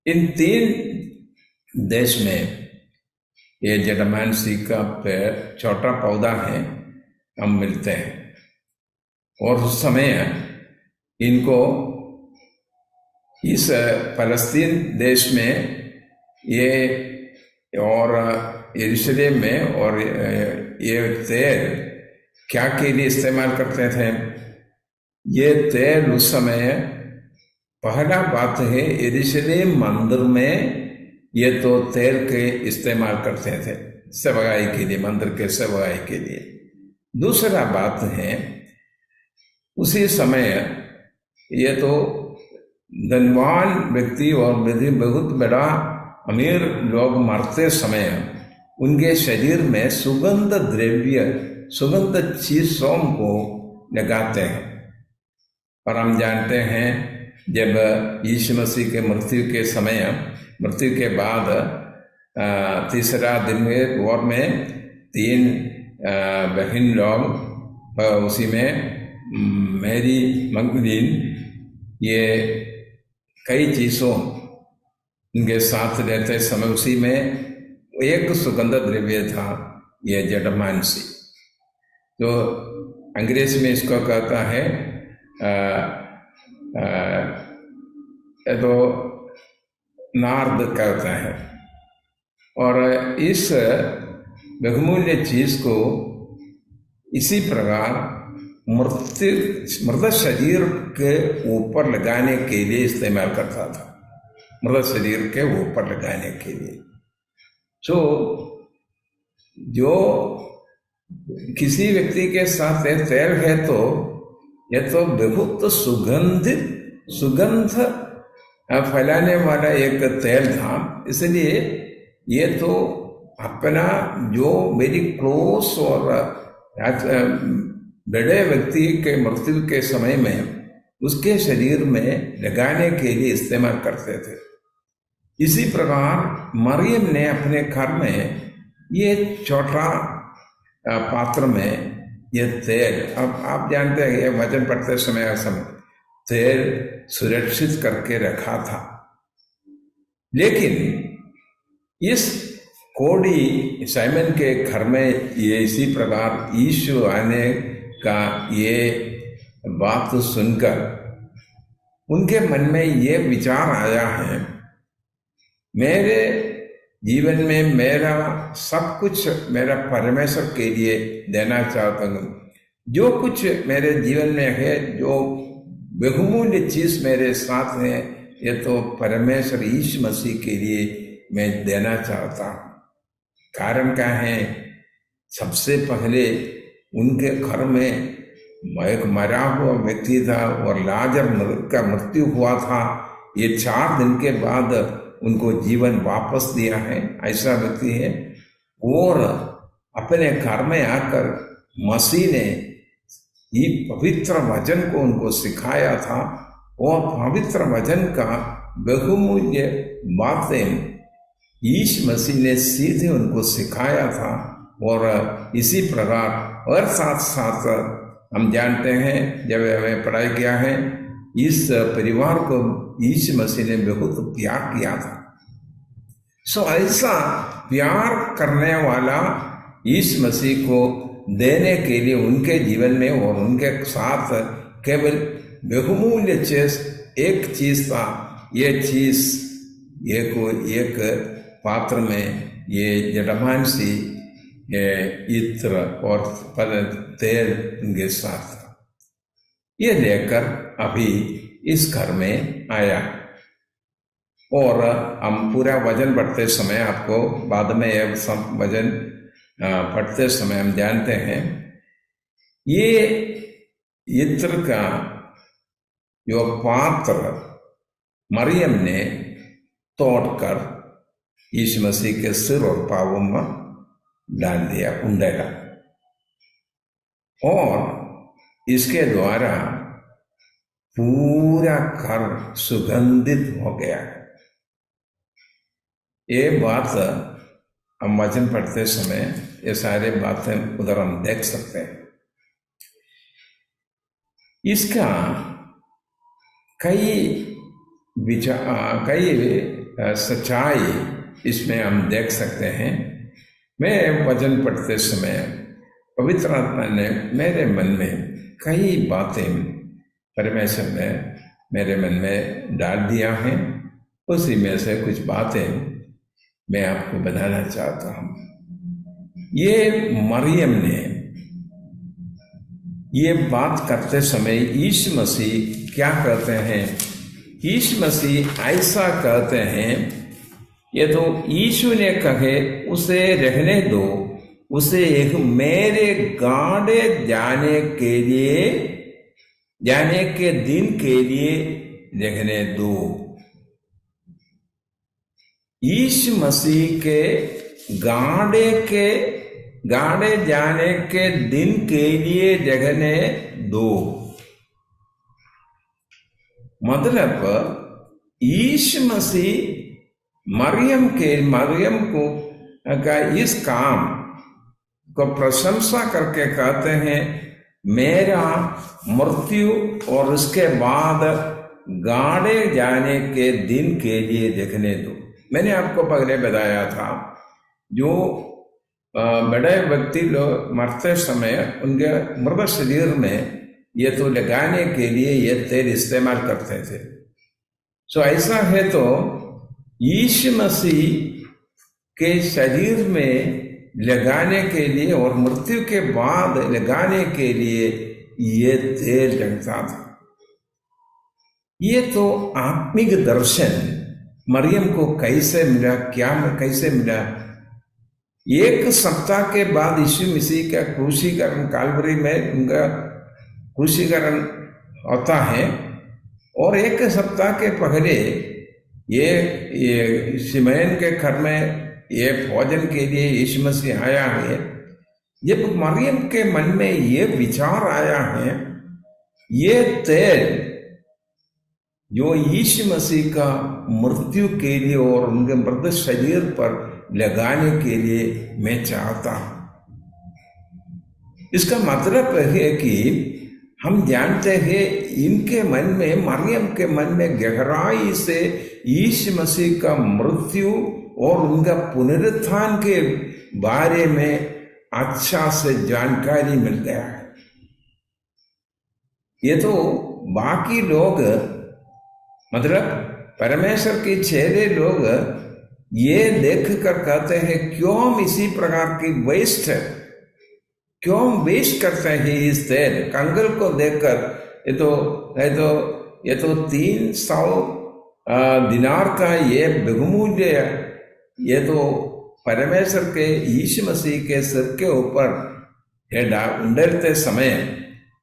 इन 3 देश में ये जड़मानसी का पेड़, छोटा पौधा है, हम मिलते हैं। और उस समय इनको इस फलस्तीन देश में ये और यरूशलेम में और ये तेल क्या के लिए इस्तेमाल करते थे? ये तेल उस समय पहला बात है, यरूशलेम मंदिर में ये तो तेल के इस्तेमाल करते थे सेवकाई के लिए, मंदिर के सेवकाई के लिए। दूसरा बात है, उसी समय ये तो धनवान व्यक्ति और बहुत बड़ा अमीर लोग मरते समय उनके शरीर में सुगंध द्रव्य, सुगंध चीजों को लगाते हैं। और हम जानते हैं जब यीशु मसीह के मृत्यु के बाद तीसरा दिन में वॉर में 3 बहन लोग, उसी में मैरी मगदलीन, ये कई चीजों उनके साथ रहते समय उसी में एक सुगंध द्रव्य था, ये जड़मानसी। तो अंग्रेजी में इसको कहता है तो नार्द कहता है। और इस बहुमूल्य चीज को इसी प्रकार मृत शरीर के ऊपर लगाने के लिए इस्तेमाल करता था, मृत शरीर के ऊपर लगाने के लिए। सो जो किसी व्यक्ति के साथ तेल है तो यह तो बहुत सुगंध फैलाने वाला एक तेल था, इसलिए ये तो अपना जो मेरी क्लोज और बड़े व्यक्ति के मृत्यु के समय में उसके शरीर में लगाने के लिए इस्तेमाल करते थे। इसी प्रकार मरियम ने अपने घर में ये छोटा पात्र में ये तेल, अब आप जानते हैं ये वचन पढ़ते समय तेल सुरक्षित करके रखा था। लेकिन इस कोढ़ी साइमन के घर में ये इसी प्रकार यीशु आने का ये बात सुनकर उनके मन में ये विचार आया है, मेरे जीवन में मेरा सब कुछ मेरा परमेश्वर के लिए देना चाहता हूँ। जो कुछ मेरे जीवन में है, जो बहुमूल्य चीज मेरे साथ है, ये तो परमेश्वर यीशु मसीह के लिए मैं देना चाहता हूँ। कारण क्या है? सबसे पहले उनके घर में एक मरा हुआ व्यक्ति था और लाजर का मृत्यु हुआ था। ये 4 दिन के बाद उनको जीवन वापस दिया है, ऐसा व्यक्ति है। और अपने घर में आकर मसीह ने ये पवित्र वचन को उनको सिखाया था और पवित्र वचन का बहुमूल्य बातें यीशु मसीह ने सीधे उनको सिखाया था। और इसी प्रकार और साथ साथ हम जानते हैं, जब हमें पढ़ाई किया है, इस परिवार को यीशु मसीह ने बहुत प्यार किया था। सो ऐसा प्यार करने वाला यीशु मसीह को देने के लिए उनके जीवन में और उनके साथ केवल बहुमूल्य एक चीज था। ये चीज एक पात्र में ये जड़मान सी इत्र और तेल उनके साथ था। ये लेकर अभी इस घर में आया और हम पूरा वचन पढ़ते समय आपको बाद में यह सब वचन पढ़ते समय हम जानते हैं, ये इत्र का जो पात्र मरियम ने तोड़कर यीशु मसीह के सिर और पांवों में डाल दिया, उंडेला, और इसके द्वारा पूरा घर सुगंधित हो गया। ये बात हम वचन पढ़ते समय ये सारे बातें उधर हम देख सकते हैं। इसका कई सच्चाई इसमें हम देख सकते हैं। मैं वचन पढ़ते समय पवित्र आत्मा ने मेरे मन में कई बातें परमेश्वर ने मेरे मन में डाल दिया है। उसी में से कुछ बातें मैं आपको बताना चाहता हूँ। ये मरियम ने ये बात करते समय यीशु मसीह क्या कहते हैं? यीशु मसीह ऐसा कहते हैं, ये तो यीशु ने कहे उसे रहने दो, उसे एक मेरे गाड़े जाने के दिन के लिए रहने दो। यीशु मसीह के गाड़े जाने के दिन के लिए रहने दो, मतलब यीशु मसीह मरियम को का इस काम को प्रशंसा करके कहते हैं, मेरा मृत्यु और उसके बाद गाड़े जाने के दिन के लिए देखने दो। मैंने आपको पहले बताया था, जो बड़े व्यक्ति लोग मरते समय उनके मृत शरीर में ये तो लगाने के लिए ये तेल इस्तेमाल करते थे। सो ऐसा है तो यीशु मसीह के शरीर में लगाने के लिए और मृत्यु के बाद लगाने के लिए ये तेल लगता था। ये तो आत्मिक दर्शन मरियम को कैसे मिला, कैसे मिला? 1 सप्ताह के बाद यीशु मसीह का क्रूसीकरण, कालवरी में उनका क्रूसीकरण होता है, और 1 सप्ताह के पहले ये शिमोन के घर में ये भोजन के लिए यीशु मसीह आया है। जब मरियम के मन में ये विचार आया है, ये तेल जो यीशु मसीह का मृत्यु के लिए और उनके मृत शरीर पर लगाने के लिए मैं चाहता हूं। इसका मतलब है कि हम जानते हैं इनके मन में, मरियम के मन में गहराई से यीशु मसीह का मृत्यु और उनका पुनरुत्थान के बारे में अच्छा से जानकारी मिल गया है। ये तो बाकी लोग, मतलब परमेश्वर के चेले लोग ये देखकर कहते हैं क्यों इसी प्रकार की वेस्ट, क्यों वेस्ट करते हैं इस तेल? कंगल को देखकर ये तो 300 दिनार का ये बहुमूल्य, ये तो परमेश्वर के यीशु मसीह के सिर के ऊपर उंडलते समय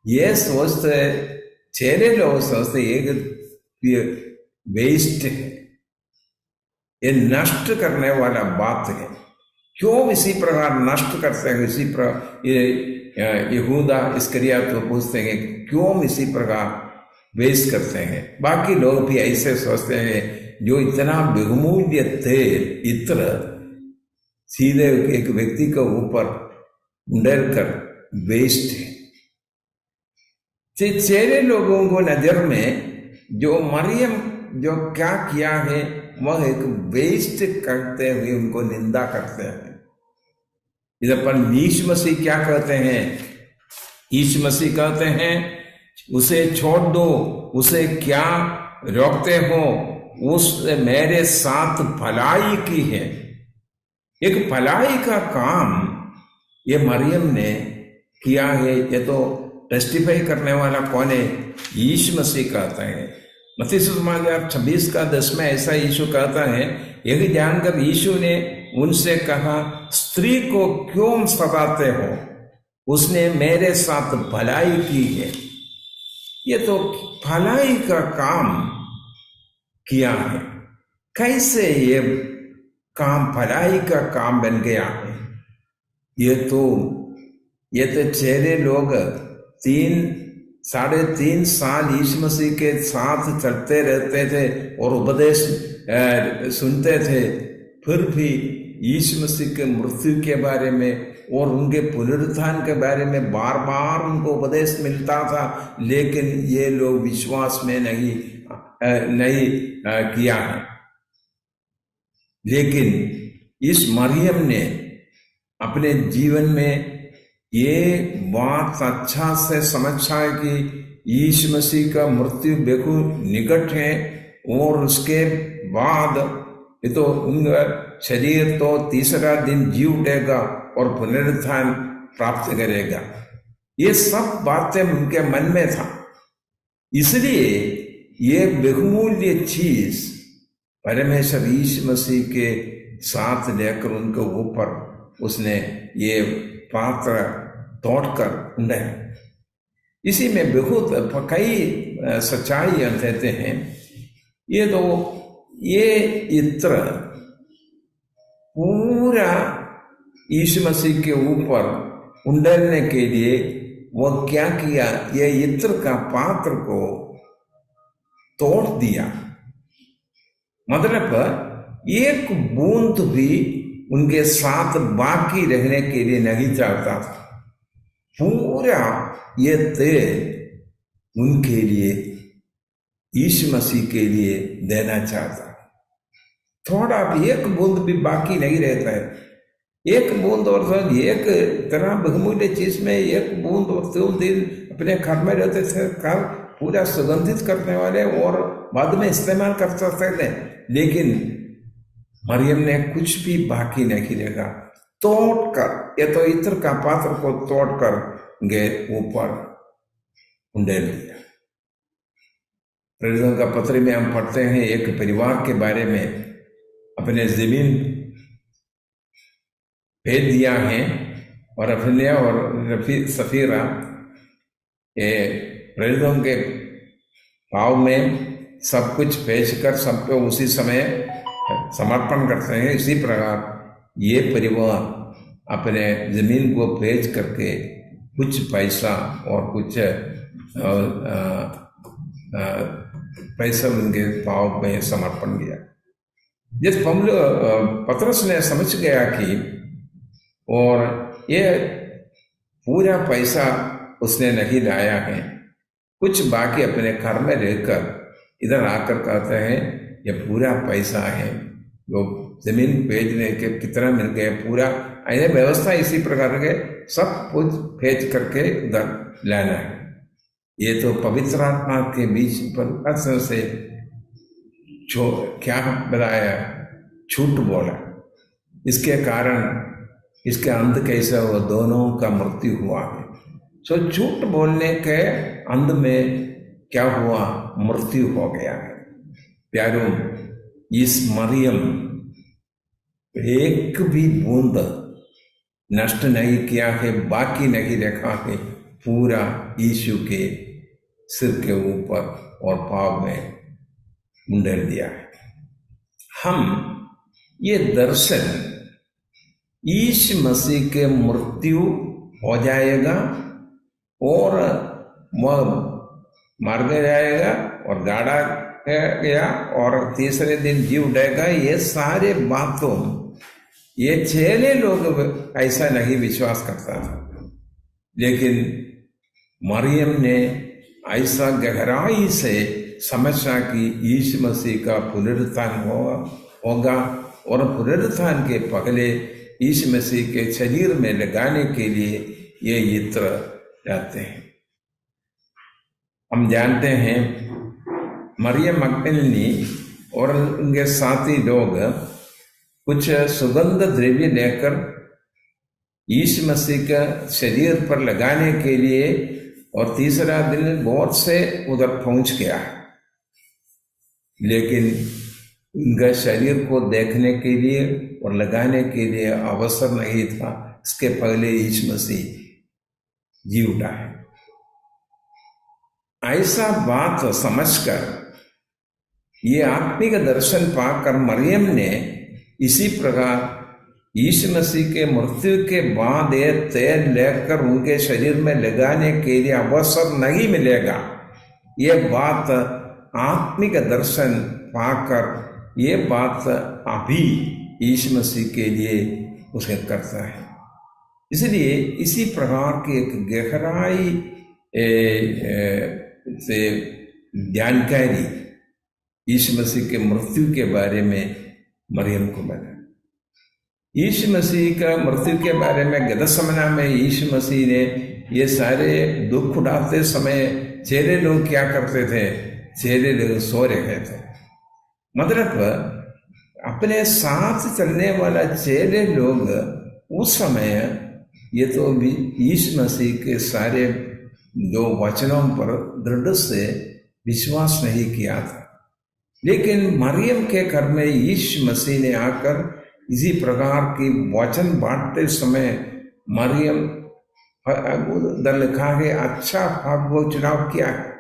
ये सोचते, चेले लोग सोचते ये वेस्ट है, ये नष्ट करने वाला बात है। क्यों इसी प्रकार नष्ट करते हैं? इसी प्रकार ये यहूदा इस्करियोत तो पूछते हैं क्यों इसी प्रकार वेस्ट करते हैं? बाकी लोग भी ऐसे सोचते हैं, जो इतना बहुमूल्य तेल इत्र सीधे एक व्यक्ति के ऊपर उंडेल कर वेस्ट है। चेले लोगों को नजर में जो मरियम जो क्या किया है वह एक वेस्ट करते हुए उनको निंदा करते हैं। इधर पर यीशु मसीह क्या कहते हैं? यीशु मसीह कहते हैं उसे छोड़ दो, उसे क्या रोकते हो? उसने मेरे साथ भलाई की है। एक भलाई का काम ये मरियम ने किया है। ये तो टेस्टिफाई करने वाला कौन है? यीशु मसीह कहता है। मत्ती सुसमाचार 26 का 10 में ऐसा यीशु कहता है, यह जानकर यीशु ने उनसे कहा, स्त्री को क्यों सताते हो? उसने मेरे साथ भलाई की है। ये तो भलाई का काम किया है। कैसे ये काम भलाई का काम बन गया है? ये तो चेले लोग 3.5 साल यीशु मसीह के साथ चलते रहते थे और उपदेश सुनते थे, फिर भी यीशु मसीह के मृत्यु के बारे में और उनके पुनरुत्थान के बारे में बार बार उनको उपदेश मिलता था, लेकिन ये लोग विश्वास में नहीं किया है। लेकिन इस मरियम ने अपने जीवन में ये बात अच्छा से समझा है कि यीशु मसीह का मृत्यु बिल्कुल निकट है और उसके बाद ये तो उनका शरीर तो 3रा दिन जी उठेगा और पुनरुत्थान प्राप्त करेगा। ये सब बातें उनके मन में था, इसलिए ये बहुमूल्य चीज परमेश्वर यीशु मसीह के साथ लेकर उनके ऊपर उसने ये पात्र तोड़कर उन्हें, इसी में बहुत कई सच्चाई कहते हैं। ये इत्र पूरा यीशु मसीह के ऊपर उंडलने के लिए वो क्या किया? ये इत्र का पात्र को तोड़ दिया। मतलब एक बूंद भी उनके साथ बाकी रहने के लिए नहीं चाहता था। पूरा ये तेल उनके लिए, यीशु मसीह के लिए देना चाहता। थोड़ा भी एक बूंद भी बाकी नहीं रहता है। एक बूंद और एक तरह बहुमूल्य चीज में एक बूंद और 3 दिन अपने घर में रहते थे, घर पूरा सुगंधित करने वाले और बाद में इस्तेमाल कर सकते थे। लेकिन मरियम ने कुछ भी बाकी नहीं रखा, तोड़कर, ये तो इत्र का पात्र को तोड़कर गे ऊपर उंडेल दिया। प्रेरितों का पत्र में हम पढ़ते हैं एक परिवार के बारे में, अपने जमीन भेज दिया है और अपने और सफीरा ये प्रेरितों के भाव में सब कुछ भेजकर सबको उसी समय समर्पण करते हैं। इसी प्रकार ये परिवार अपने जमीन को बेच करके कुछ पैसा और कुछ पैसा उनके भाव में समर्पण किया। जिस पतरस ने समझ गया कि और ये पूरा पैसा उसने नहीं लाया है, कुछ बाकी अपने घर में रहकर इधर आकर कहते हैं ये पूरा पैसा है, वो जमीन बेचने के कितना मिल गया पूरा, ऐसे व्यवस्था इसी प्रकार के सब कुछ भेज करके उधर लाना है। ये तो पवित्र आत्मा के बीच पर से क्या बताया, झूठ बोला, इसके कारण इसके अंत कैसा हुआ, दोनों का मृत्यु हुआ है। सो झूठ बोलने के अंत में क्या हुआ, मृत्यु हो गया है। प्यारों, इस मरियम एक भी बूंद नष्ट नहीं किया है, बाकी नहीं रखा है, पूरा यीशु के सिर के ऊपर और पाव में मुंडेल दिया है। हम ये दर्शन यीशु मसीह के मृत्यु हो जाएगा और वह मर जाएगा और गाड़ा गया और तीसरे दिन जी उठेगा, ये सारे बातों ये चेले लोग ऐसा नहीं विश्वास करता था, लेकिन मरियम ने ऐसा गहराई से समझा कि यीशु मसीह का पुनरुत्थान होगा और पुनरुत्थान के पहले यीशु मसीह के शरीर में लगाने के लिए ये इत्र जाते हैं। हम जानते हैं मरियम मगदलिनी और उनके साथी लोग कुछ सुगंध द्रव्य लेकर यीशु मसीह का शरीर पर लगाने के लिए, और तीसरा दिन बहुत से उधर पहुंच गया, लेकिन उनका शरीर को देखने के लिए और लगाने के लिए अवसर नहीं था। इसके पहले यीशु मसीह जी उठा है। ऐसा बात समझकर ये आत्मिक दर्शन पाकर मरियम ने इसी प्रकार यीशु मसीह के मृत्यु के बाद ये तेल लेकर उनके शरीर में लगाने के लिए अवसर नहीं मिलेगा, ये बात आत्मिक दर्शन पाकर ये बात अभी यीशु मसीह के लिए उसे करता है। इसलिए इसी प्रकार की एक गहराई से जानकारी यीशु मसीह के मृत्यु के बारे में मरियम को मिला। यीशु मसीह का मृत्यु के बारे में गदसमना में यीशु मसीह ने ये सारे दुख उठाते समय चेले लोग क्या करते थे, चेले लोग सो रहे थे। मतलब अपने साथ चलने वाला चेले लोग उस समय ये तो यीशु मसीह के सारे जो वचनों पर दृढ़ से विश्वास नहीं किया था, लेकिन मरियम के घर में यीशु मसीह ने आकर इसी प्रकार की वचन बांटते समय मरियम दर लिखा है अच्छा भाग वो चुनाव किया है।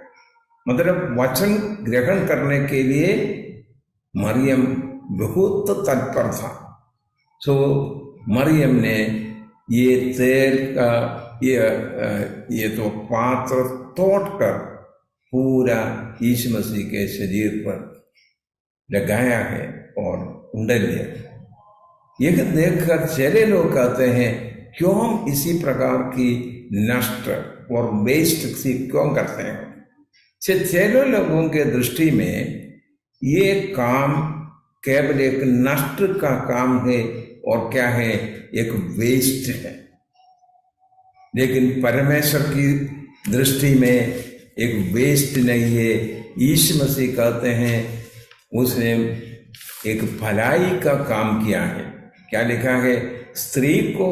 मतलब वचन ग्रहण करने के लिए मरियम बहुत तत्पर था। तो मरियम ने ये तेल का ये तो पात्र तोड़कर पूरा यीशु मसीह के शरीर पर लगाया है और उंडेल दिया। यह देखकर चेले लोग कहते हैं क्यों हम इसी प्रकार की नष्ट और वेस्ट सी क्यों करते हैं। चेले लोगों के दृष्टि में ये काम केवल एक नष्ट का काम है और क्या है, एक वेस्ट है। लेकिन परमेश्वर की दृष्टि में एक वेस्ट नहीं है। यीशु मसीह कहते हैं उसने एक भलाई का काम किया है। क्या लिखा है? स्त्री को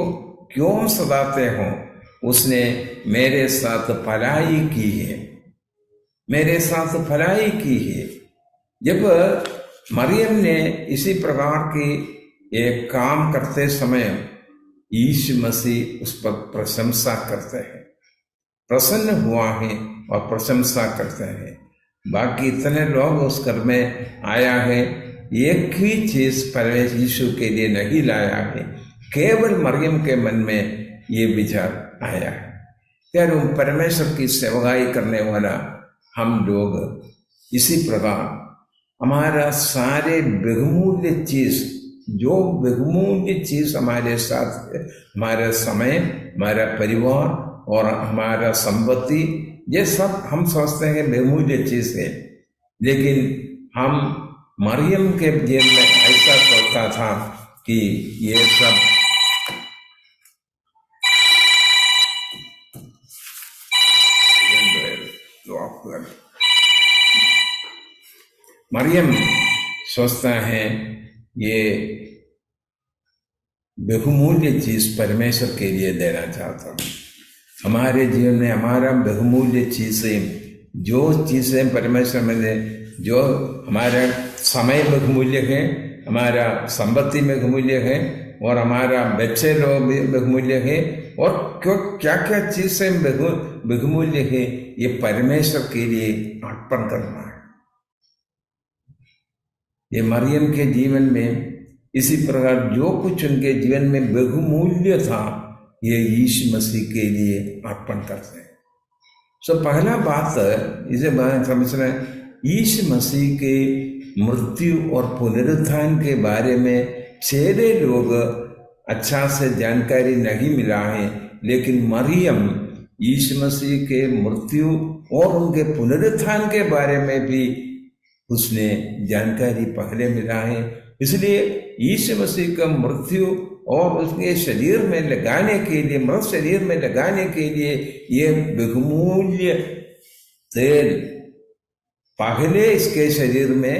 क्यों सताते हो, उसने मेरे साथ भलाई की है, मेरे साथ भलाई की है। जब मरियम ने इसी प्रकार की एक काम करते समय यीशु मसीह उस पर प्रशंसा करते हैं, प्रसन्न हुआ है और प्रशंसा करते हैं। बाकी इतने लोग उस घर में आया है, एक ही चीज परमेश्वर यीशु के लिए नहीं लाया है, केवल मरियम के मन में ये विचार आया है। यार परमेश्वर की सेवकाई करने वाला हम लोग इसी प्रकार हमारा सारे बहुमूल्य चीज, जो बहुमूल्य चीज हमारे साथ है, हमारा समय, हमारा परिवार और हमारा संपत्ति, ये सब हम सोचते हैं बहुमूल्य चीज है। लेकिन हम मरियम के जीवन में ऐसा सोचता था कि ये सब मरियम सोचता है ये बहुमूल्य चीज परमेश्वर के लिए देना चाहता हूँ। हमारे जीवन में हमारा बहुमूल्य चीजें, जो चीजें परमेश्वर में दे, जो हमारा समय बहुमूल्य है, हमारा संपत्ति में बहुमूल्य है और हमारा बच्चे लोग भी बहुमूल्य है, और क्यों क्या क्या चीजें बहुमूल्य है, ये परमेश्वर के लिए अर्पण करना है। ये मरियम के जीवन में इसी प्रकार जो कुछ उनके जीवन में बहुमूल्य था, ये यीशु मसीह के लिए अर्पण करते हैं। सो पहला बात इसे समझना, यीशु मसीह के मृत्यु और पुनरुत्थान के बारे में चेहरे लोग अच्छा से जानकारी नहीं मिला है, लेकिन मरियम यीशु मसीह के मृत्यु और उनके पुनरुत्थान के बारे में भी उसने जानकारी पहले मिला है। इसलिए यीशु मसीह का मृत्यु और उसके शरीर में लगाने के लिए, मृत शरीर में लगाने के लिए ये बहुमूल्य तेल पहले इसके शरीर में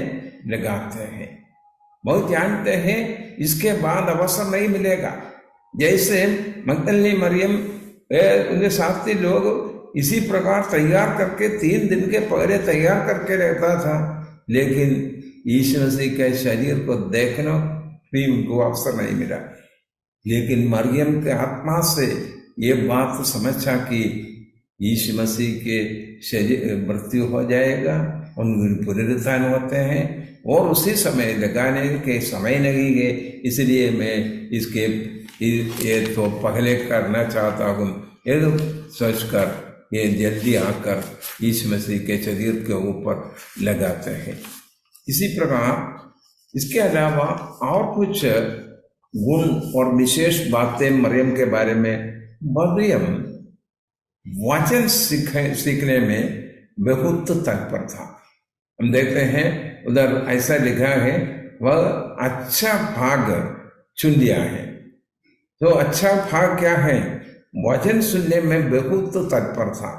लगाते हैं। बहुत जानते हैं इसके बाद अवसर नहीं मिलेगा। जैसे मगदलिनी मरियम उनके साथी लोग इसी प्रकार तैयार करके 3 दिन के पहले तैयार करके रहता था, लेकिन यीशु मसीह के शरीर को देखना भी उनको अवसर नहीं मिला। लेकिन मरियम के आत्मा से ये बात समझा कि यीशु मसीह के शरीर मृत्यु हो जाएगा, उनके पुनरुत्थान होते हैं और उसी समय लगाने के समय नहीं है, इसलिए मैं इसके ये तो पहले करना चाहता हूँ। ये तो सोचकर ये जल्दी आकर यीशु मसीह के शरीर के ऊपर लगाते हैं। इसी प्रकार इसके अलावा और कुछ गुण और विशेष बातें मरियम के बारे में, मरियम वचन सीखने में बहुत तत्पर था। हम देखते हैं उधर ऐसा लिखा है, वह अच्छा भाग चुन लिया है। तो अच्छा भाग क्या है? वचन सुनने में बहुत तत्पर था।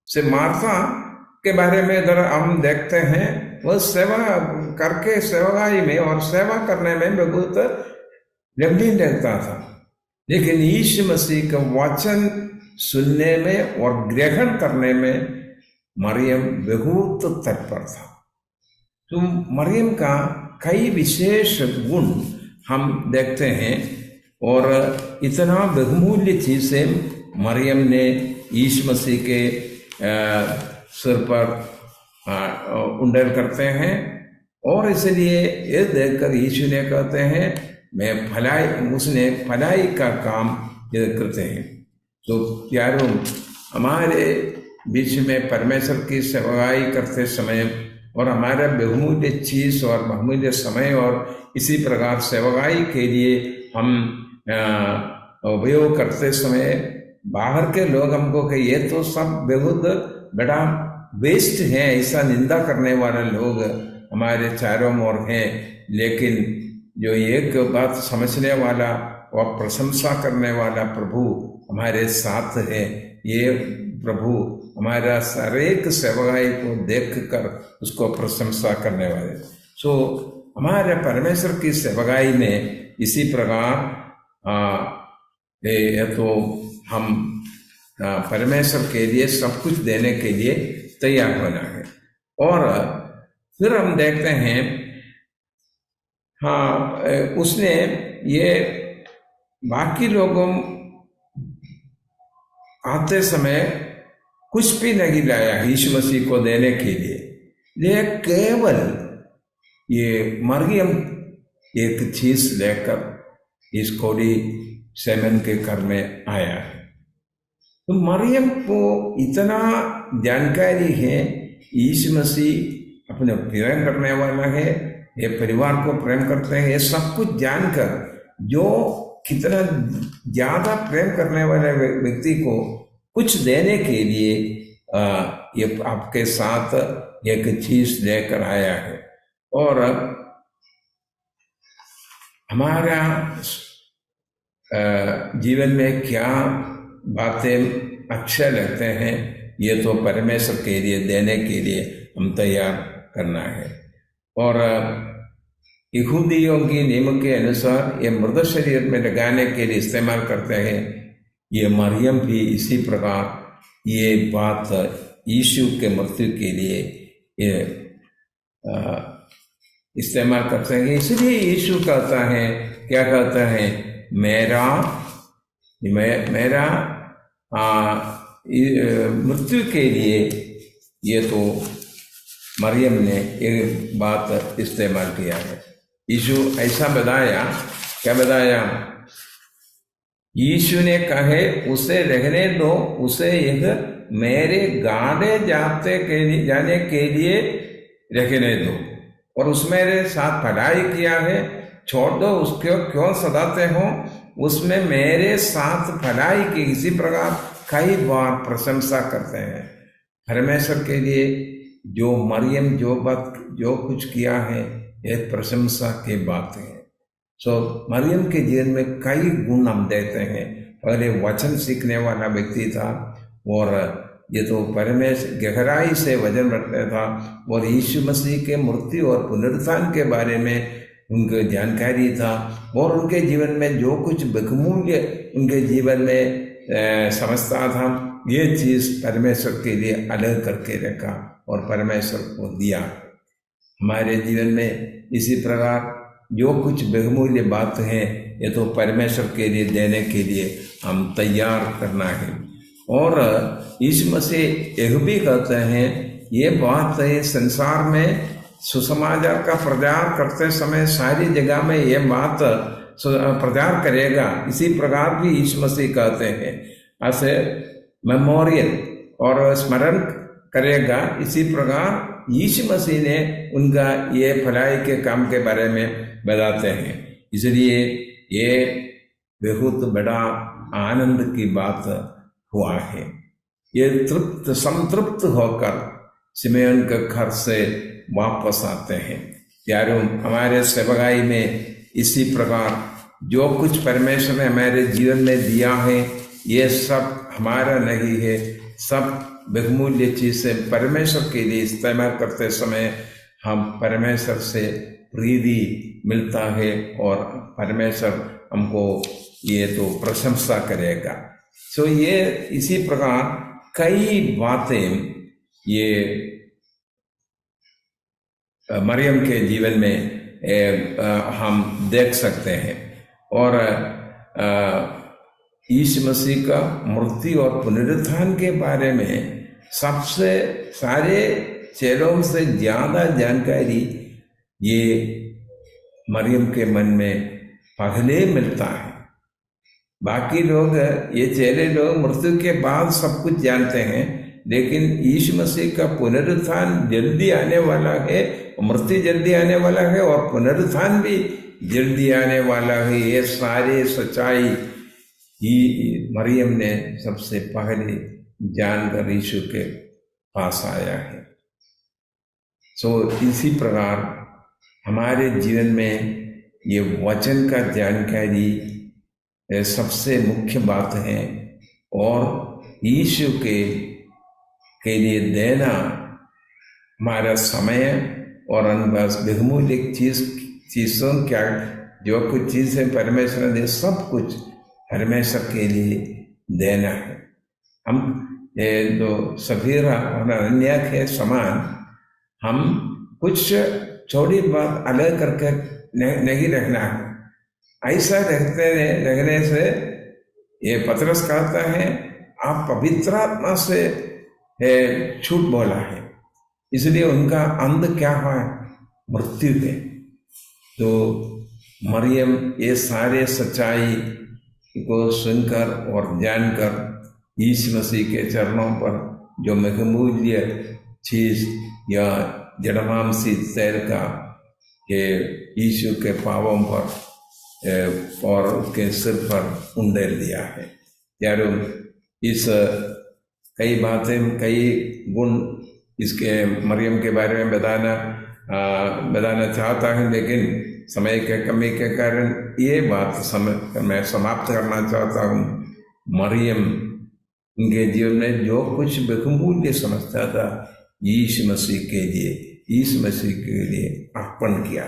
से मार्था के बारे में इधर हम देखते हैं, वह सेवा करके सेवकाई में और सेवा करने में बहुत गंभीर रहता था, लेकिन यीशु मसीह का वचन सुनने में और ग्रहण करने में मरियम बहुत तत्पर था। तो मरियम का कई विशेष गुण हम देखते हैं और इतना बहुमूल्य चीजें मरियम ने यीशु मसीह के सिर पर उंडेल करते हैं, और इसलिए ये देखकर यीशु ने कहते हैं मैं भलाई, उसने भलाई का काम ये करते हैं। तो प्यारों, हमारे बीच में परमेश्वर की सेवाई करते समय और हमारा बहुमूल्य चीज और बहुमूल्य समय और इसी प्रकार सेवाई के लिए हम उपयोग करते समय बाहर के लोग हमको कि ये तो सब बहुत बड़ा वेस्ट है, ऐसा निंदा करने वाले लोग हमारे चारों ओर हैं। लेकिन जो एक बात समझने वाला और प्रशंसा करने वाला प्रभु हमारे साथ है, ये प्रभु हमारा हर एक सेवकाई को देख कर उसको प्रशंसा करने वाले। सो हमारे परमेश्वर की सेवकाई में इसी प्रकार ये तो हम परमेश्वर के लिए सब कुछ देने के लिए तैयार होना है। और फिर हम देखते हैं, उसने ये बाकी लोगों आते समय कुछ भी नहीं लाया यीशु मसीह को देने के लिए, ये केवल ये मरियम एक चीज लेकर इस कोड़ी शैमन के घर में आया है। तो मरियम को इतना जानकारी है, यीशु मसीह अपने प्रेम करने वाला है, ये परिवार को प्रेम करते हैं, ये सब कुछ जानकर जो कितना ज्यादा प्रेम करने वाले व्यक्ति को कुछ देने के लिए ये आपके साथ एक चीज लेकर आया है। और हमारा जीवन में क्या बातें अच्छे लगते हैं, ये तो परमेश्वर के लिए देने के लिए हम तैयार करना है। और यहूदियों की नियम के अनुसार ये मृत शरीर में लगाने के लिए इस्तेमाल करते हैं। ये मरियम भी इसी प्रकार ये बात यीशु के मृत्यु के लिए ये इस्तेमाल करते हैं। इसलिए यीशु कहता है, क्या कहता है, मेरा मृत्यु के लिए ये तो मरियम ने एक बात इस्तेमाल किया है। यीशु ऐसा बताया, क्या बताया, यीशु ने कहे उसे रहने दो, उसे एक मेरे गाड़े जाने के लिए रखने दो, और उसमें मेरे साथ भलाई किया है, छोड़ दो, उसको क्यों सताते हो, उसमें मेरे साथ भलाई की। इसी प्रकार कई बार प्रशंसा करते हैं परमेश्वर के लिए। जो मरियम जो कुछ किया है, एक प्रशंसा की बात है। मरियम के जीवन में कई गुण हम देखते हैं। पहले वचन सीखने वाला व्यक्ति था, और ये तो परमेश्वर गहराई से वचन रखता था, और यीशु मसीह के मृत्यु और पुनरुत्थान के बारे में उनको जानकारी था, और उनके जीवन में जो कुछ बहुमूल्य उनके जीवन में समझता था, ये चीज परमेश्वर के लिए अलग करके रखा और परमेश्वर को दिया। हमारे जीवन में इसी प्रकार जो कुछ बहुमूल्य बात है, ये तो परमेश्वर के लिए देने के लिए हम तैयार करना है। और यीशु मसीह यह भी कहते हैं, ये बात है संसार में सुसमाचार का प्रचार करते समय सारी जगह में ये बात प्रचार करेगा। इसी प्रकार भी यीशु मसीह कहते हैं, ऐसे मेमोरियल और स्मरण करेगा। इसी प्रकार यीशु मसीह ने उनका ये भलाई के काम के बारे में बताते हैं। इसलिए ये बहुत बड़ा आनंद की बात हुआ है। ये संतृप्त होकर सिमोन के घर से वापस आते हैं। यारों, हमारे सेवकाई में इसी प्रकार जो कुछ परमेश्वर ने हमारे जीवन में दिया है, ये सब हमारा नहीं है, सब बहुमूल्य चीजें परमेश्वर के लिए इस्तेमाल करते समय हम परमेश्वर से प्रीति मिलता है, और परमेश्वर हमको ये तो प्रशंसा करेगा। ये इसी प्रकार कई बातें ये मरियम के जीवन में हम देख सकते हैं। और यीशु मसीह का मृत्यु और पुनरुत्थान के बारे में सबसे सारे चेलों से ज्यादा जानकारी ये मरियम के मन में पहले मिलता है। बाकी लोग, ये चेले लोग मृत्यु के बाद सब कुछ जानते हैं, लेकिन यीशु मसीह का पुनरुत्थान जल्दी आने वाला है, मृत्यु जल्दी आने वाला है, और पुनरुत्थान भी जल्दी आने वाला है। ये सारे सच्चाई ही मरियम ने सबसे पहले जानकर यीशु के पास आया है। इसी प्रकार हमारे जीवन में ये वचन का जानकारी सबसे मुख्य बात है, और यीशु के लिए देना हमारा समय और अनुभव बहुमूल्य चीज चीज़ों क्या जो कुछ चीज़ें परमेश्वर ने सब कुछ परमेश्वर के लिए देना है। हम ये तो सफीरा और अनन्या के समान हम कुछ छोटी बात अलग करके नहीं रखना है। ऐसा रहने से ये पतरस कहता है आप पवित्र आत्मा से झूठ बोला है, इसलिए उनका अंत क्या हुआ? मृत्यु है। तो मरियम ये सारे सच्चाई को सुनकर और जानकर यीशु मसीह के चरणों पर जो महमूल्य चीज या जड़मांसी तैल का ये यीशु के पावों पर और उसके सिर पर उंडेल दिया है। यारो इस कई बातें कई गुण इसके मरियम के बारे में बताना चाहता हूँ, लेकिन समय के कमी के कारण ये बात मैं समाप्त करना चाहता हूँ। मरियम उनके जीवन में जो कुछ बहुमूल्य समझता था यीशु मसीह के लिए अर्पण किया।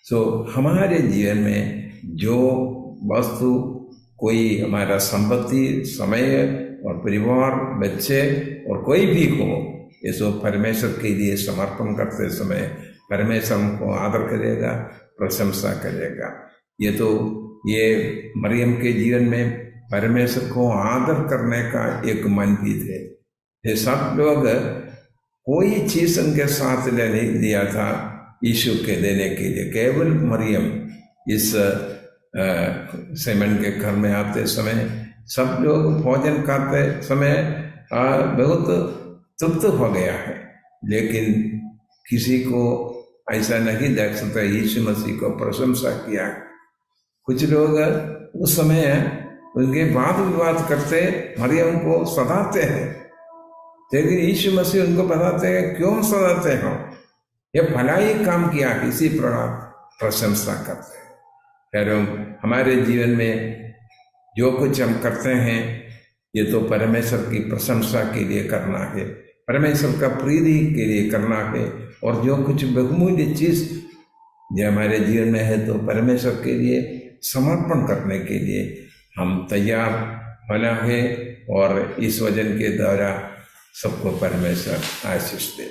सो हमारे जीवन में जो वस्तु कोई हमारा संपत्ति, समय और परिवार, बच्चे और कोई भी हो, ये सब परमेश्वर के लिए समर्पण करते समय परमेश्वर को आदर करेगा, प्रशंसा करेगा। ये मरियम के जीवन में परमेश्वर को आदर करने का एक मन भी थे। ये सब लोग कोई चीज उनके साथ नहीं दिया था यीशु के देने के लिए। केवल मरियम इस सेमन के घर में आते समय सब लोग भोजन करते समय बहुत तृप्त हो गया है, लेकिन किसी को ऐसा नहीं देख सकता यीशु मसीह को प्रशंसा किया। कुछ लोग उस समय उनके वाद विवाद करते मरियम को सताते हैं, लेकिन यीशु मसीह उनको बताते हैं क्यों सताते हो, ये भलाई काम किया, इसी प्रकार प्रशंसा करते हैं। फिर हमारे जीवन में जो कुछ हम करते हैं ये तो परमेश्वर की प्रशंसा के लिए करना है, परमेश्वर का प्रीति के लिए करना है। और जो कुछ बहुमूल्य चीज जो हमारे जीवन में है तो परमेश्वर के लिए समर्पण करने के लिए हम तैयार होना है। और इस वचन के द्वारा सबको परमेश्वर आशीष दे।